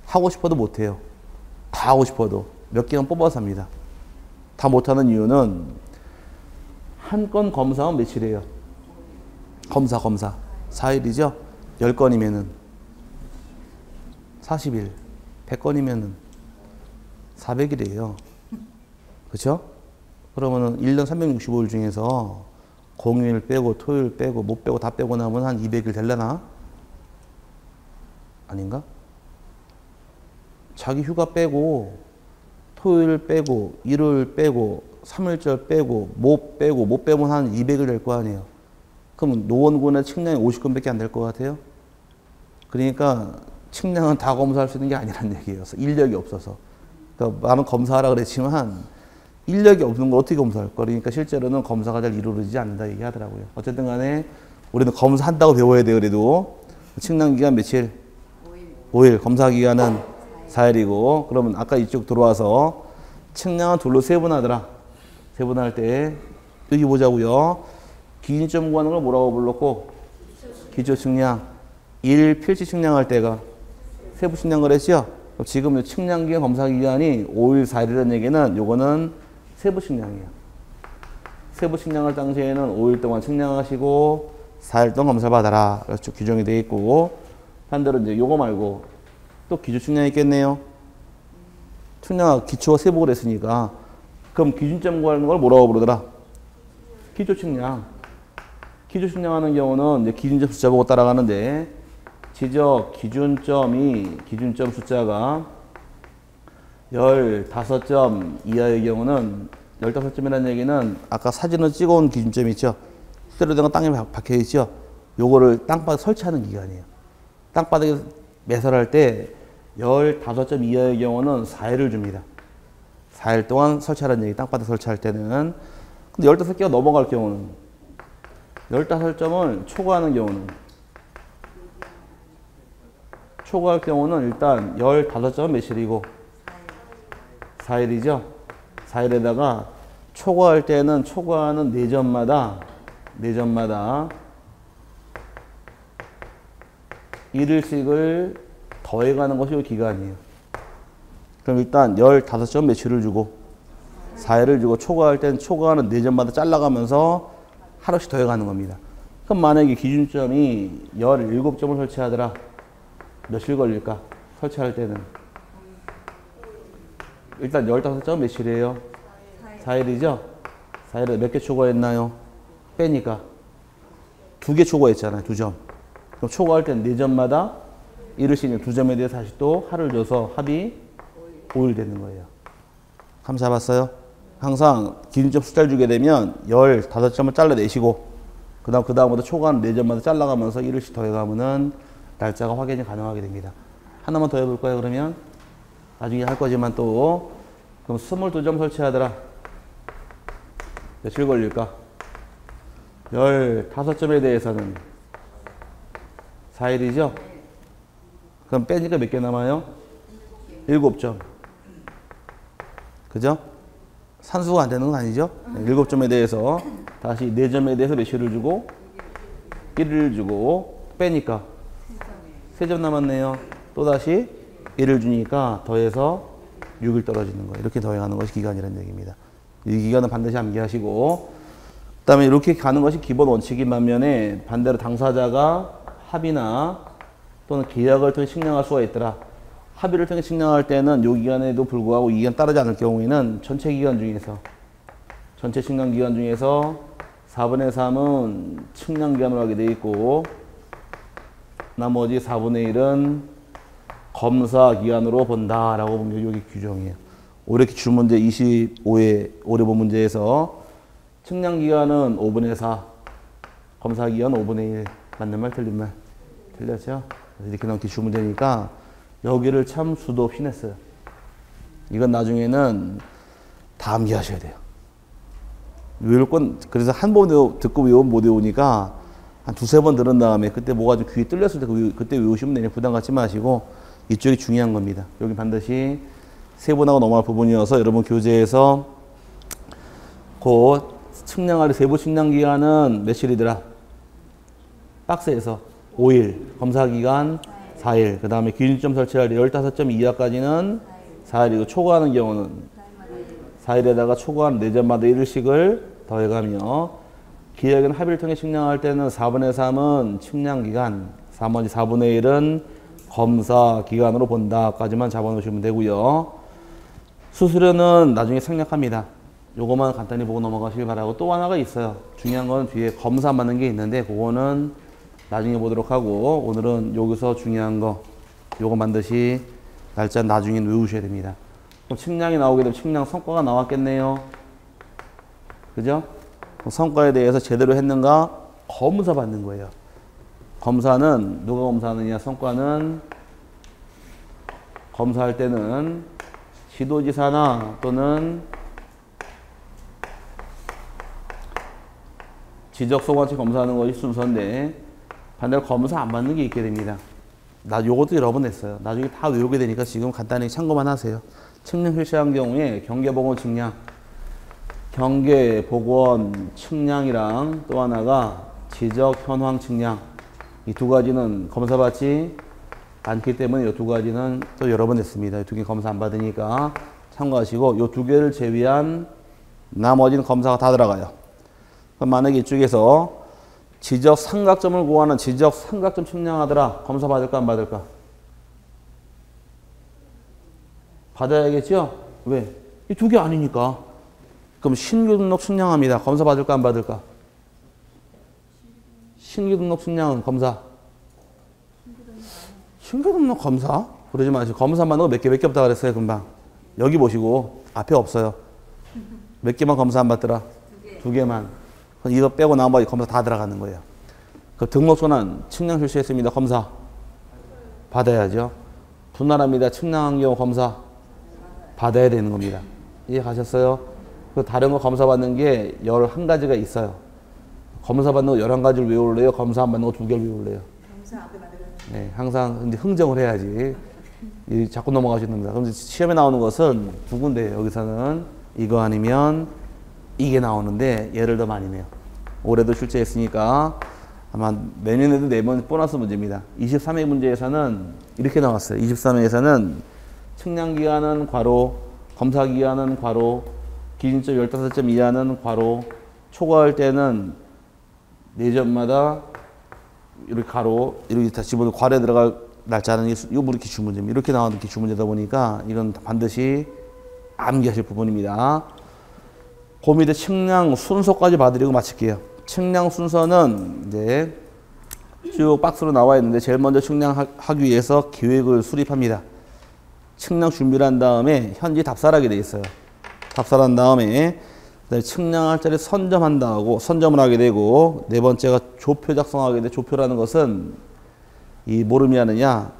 하고 싶어도 못해요. 다 하고 싶어도 몇 개만 뽑아서 합니다. 다 못하는 이유는 한 건 검사는 며칠이에요? 검사 4일이죠? 10건이면은 40일 100건이면은 400일이에요. 그렇죠? 그러면은 1년 365일 중에서 공휴일 빼고 토요일 빼고 못 빼고 다 빼고 나면 한 200일 되려나? 아닌가? 자기 휴가 빼고 토요일 빼고 일요일 빼고 3일절 빼고 못 빼면 한 200일 될 거 아니에요. 그럼 노원군의 측량이 50건밖에 안 될 것 같아요? 그러니까 측량은 다 검사할 수 있는 게 아니란 얘기예요. 인력이 없어서. 그러니까 나는 검사하라 그랬지만 인력이 없는 걸 어떻게 검사할 거? 그러니까 실제로는 검사가 잘 이루어지지 않는다 얘기하더라고요. 어쨌든 간에 우리는 검사한다고 배워야 돼요. 그래도 측량 기간 며칠? 5일. 검사 기간은 4일이고 그러면 아까 이쪽 들어와서 측량은 둘로 세분하더라. 세분할 때 여기 보자고요. 기준점 구하는 걸 뭐라고 불렀고? 기초 측량. 1 필지 측량할 때가 세부 측량 그랬죠? 지금 측량 기간 검사 기간이 5일 4일이라는 얘기는 요거는 세부 측량이에요. 세부 측량할 당시에는 5일 동안 측량하시고 4일 동안 검사를 받아라. 그래서 규정이 되어 있고 반대로 이제 요거 말고 또 기초 측량이 있겠네요. 측량 기초와 세부를 했으니까 그럼 기준점 구하는 걸 뭐라고 부르더라? 기초 측량. 기초 측량하는 경우는 이제 기준점 숫자 보고 따라가는데 지적 기준점 숫자가 15점 이하의 경우는 15점이라는 얘기는 아까 사진을 찍어온 기준점이 있죠. 수대로 된 건 땅에 박혀 있죠. 요거를 땅바닥에 설치하는 기간이에요. 땅바닥에 매설할 때 15점 이하의 경우는 4일을 줍니다. 4일 동안 설치하라는 얘기, 땅바닥에 설치할 때는. 근데 15개가 넘어갈 경우는 15점을 초과하는 경우는 일단 15점은 며칠이고 4일이죠. 4일에다가 초과할 때는 초과하는 4점마다 일일씩을 더해가는 것이 이 기간이에요. 그럼 일단 15점 며칠을 주고 4일을 주고 초과할 때는 초과하는 4점마다 잘라가면서 하루씩 더해가는 겁니다. 그럼 만약에 기준점이 17점을 설치하더라. 며칠 걸릴까? 설치할 때는. 일단 15점 며칠이에요? 4일이죠? 4일에 몇 개 초과했나요? 빼니까. 2개 초과했잖아요. 2점. 그럼 초과할 때는 4점마다 일일씩 2점에 대해서 다시 또 하루를 줘서 합이 5일 되는 거예요. 감 잡았어요? 항상 기준점 숫자를 주게 되면 15점을 잘라내시고 그 다음부터 초과하는 4점마다 잘라가면서 일일씩 더해가면은 날짜가 확인이 가능하게 됩니다. 하나만 더 해볼까요? 그러면 나중에 할 거지만 또 그럼 22점 설치하더라. 며칠 걸릴까? 15점에 대해서는 4일이죠? 그럼 빼니까 몇 개 남아요? 7점. 그죠? 산수가 안 되는 건 아니죠? 7점에 대해서 다시 4점에 대해서 몇일을 주고 1일을 주고 빼니까 3점 남았네요. 또다시 1을 주니까 더해서 6일 떨어지는 거예요. 이렇게 더해가는 것이 기간이라는 얘기입니다. 이 기간은 반드시 암기하시고 그 다음에 이렇게 가는 것이 기본 원칙인 반면에 반대로 당사자가 합의나 또는 계약을 통해 측량할 수가 있더라. 합의를 통해 측량할 때는 이 기간에도 불구하고 이 기간 따르지 않을 경우에는 전체 측량 기간 중에서 4분의 3은 측량 기간으로 하게 되어 있고 나머지 4분의 1은 검사 기간으로 본다라고 보면 여기 규정이에요. 올해 기출문제 25회 올해 본 문제에서 측량 기간은 5분의 4, 검사 기간 5분의 1. 맞는 말 틀린 말? 틀렸죠? 이렇게 나온 기출문제니까 여기를 참 수도 없이 냈어요. 이건 나중에는 다 암기하셔야 돼요. 외울 건 그래서 한 번 듣고 외우면 못 외우니까 한 2-3번 들은 다음에 그때 뭐가 좀 귀에 뚫렸을 때 그때 외우시면 되니 부담 갖지 마시고 이쪽이 중요한 겁니다. 여기 반드시 세분하고 넘어갈 부분이어서 여러분 교재에서 그 측량할 세부 측량 기간은 며칠이더라? 박스에서 5일, 검사 기간 4일, 그 다음에 기준점 설치할 때 15점 이하까지는 4일이고 초과하는 경우는 4일에다가 초과한 4점마다 1일씩을 더해가며 기획은 합의를 통해 측량할 때는 4분의 3은 측량 기간, 나머지 4분의 1은 검사 기간으로 본다까지만 잡아놓으시면 되고요. 수수료는 나중에 생략합니다. 요거만 간단히 보고 넘어가시길 바라고 또 하나가 있어요. 중요한 건 뒤에 검사 맞는 게 있는데 그거는 나중에 보도록 하고 오늘은 여기서 중요한 거 요거 반드시 날짜 나중에 외우셔야 됩니다. 그럼 측량이 나오게 되면 측량 성과가 나왔겠네요. 그죠? 성과에 대해서 제대로 했는가 검사 받는 거예요. 검사는 누가 검사하느냐? 성과는 검사할 때는 지도지사나 또는 지적소관청 검사하는 것이 순서인데 반대로 검사 안 받는 게 있게 됩니다. 요것도 여러 번 냈어요. 나중에 다 외우게 되니까 지금 간단히 참고만 하세요. 측량 실시한 경우에 경계보건 측량, 경계보건 측량이랑 또 하나가 지적현황 측량, 이 두 가지는 검사받지 않기 때문에 이 두 가지는 또 여러 번 냈습니다. 이 두 개 검사 안 받으니까 참고하시고 이 두 개를 제외한 나머지는 검사가 다 들어가요. 그럼 만약에 이쪽에서 지적 삼각점을 구하는 지적 삼각점 측량하더라. 검사 받을까 안 받을까? 받아야겠죠? 왜? 이 두 개 아니니까. 그럼 신규 등록 측량합니다. 검사 받을까 안 받을까? 신규 등록 측량은 검사. 신규 등록 검사? 그러지 마시고 검사 받는 거 몇 개 없다 그랬어요 금방. 여기 보시고 앞에 없어요. 몇 개만 검사 안 받더라? 두 개만. 이거 빼고 나머지 검사 다 들어가는 거예요. 그 등록소는 측량 실시했습니다. 검사 받아야죠. 분할합니다. 측량한 경우 검사 받아야 되는 겁니다. 이해 가셨어요? 그 다른 거 검사 받는 게 11가지가 있어요. 검사 받는 거 11가지를 외울래요? 검사 안 받는 거 2개를 외울래요? 검사 앞에 만들어. 네, 항상 근데 흥정을 해야지. 자꾸 넘어가시는다. 그럼 시험에 나오는 것은 두 군데. 여기서는 이거 아니면 이게 나오는데 얘를 더 많이 내요. 올해도 출제했으니까 아마 내년에도 4번 보너스 문제입니다. 23회 문제에서는 이렇게 나왔어요. 23회에서는 측량기간은 괄호, 검사기간은 괄호, 기준점 15점 이하는 괄호, 초과할 때는 4점마다 이렇게 괄호, 이렇게 다 집어넣고 괄호에 들어갈 날짜는 이 우리 기출문제입니다. 이렇게 나오는 기출문제다 보니까 이건 반드시 암기하실 부분입니다. 그 밑에 측량 순서까지 봐드리고 마칠게요. 측량 순서는 이제 쭉 박스로 나와 있는데 제일 먼저 측량하기 위해서 계획을 수립합니다. 측량 준비를 한 다음에 현지 답사하게 돼 있어요. 답사한 다음에 측량할 자리 선점한다고 선점을 하게 되고 네 번째가 조표 작성하게 돼. 조표라는 것은 이 뭐를 의미하느냐?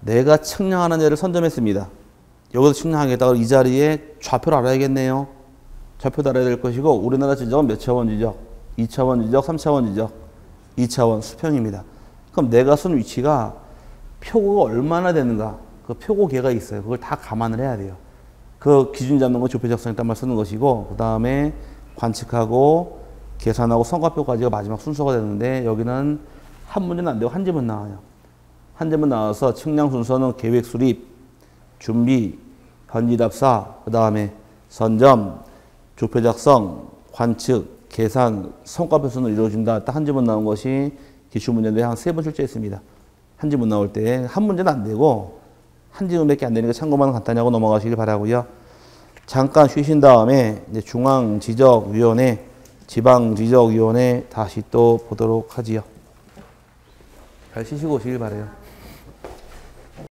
내가 측량하는 애를 선점했습니다. 여기서 측량하겠다고 이 자리에 좌표를 알아야겠네요. 좌표도 알아야 될 것이고 우리나라 지적은 몇 차원 지적? 2차원 지적, 3차원 지적, 2차원 수평입니다. 그럼 내가 쓴 위치가 표고가 얼마나 되는가? 그 표고계가 있어요. 그걸 다 감안을 해야 돼요. 그 기준 잡는 거 조표 작성했단 말 쓰는 것이고 그 다음에 관측하고 계산하고 성과표까지가 마지막 순서가 되는데 여기는 한 문제는 안 되고 한 점은 나와요. 한 점은 나와서 측량 순서는 계획 수립, 준비, 현지 답사, 그 다음에 선점, 조표 작성, 관측, 계산, 성과표 순으로 이루어진다. 딱 한 지문 나온 것이 기출문제인데 한 3번 출제했습니다. 한 지문 나올 때 한 문제는 안 되고 한 지문밖에 안 되니까 참고만 간단히 하고 넘어가시길 바라고요. 잠깐 쉬신 다음에 이제 중앙지적위원회, 지방지적위원회 다시 또 보도록 하지요. 잘 쉬시고 오시길 바라요.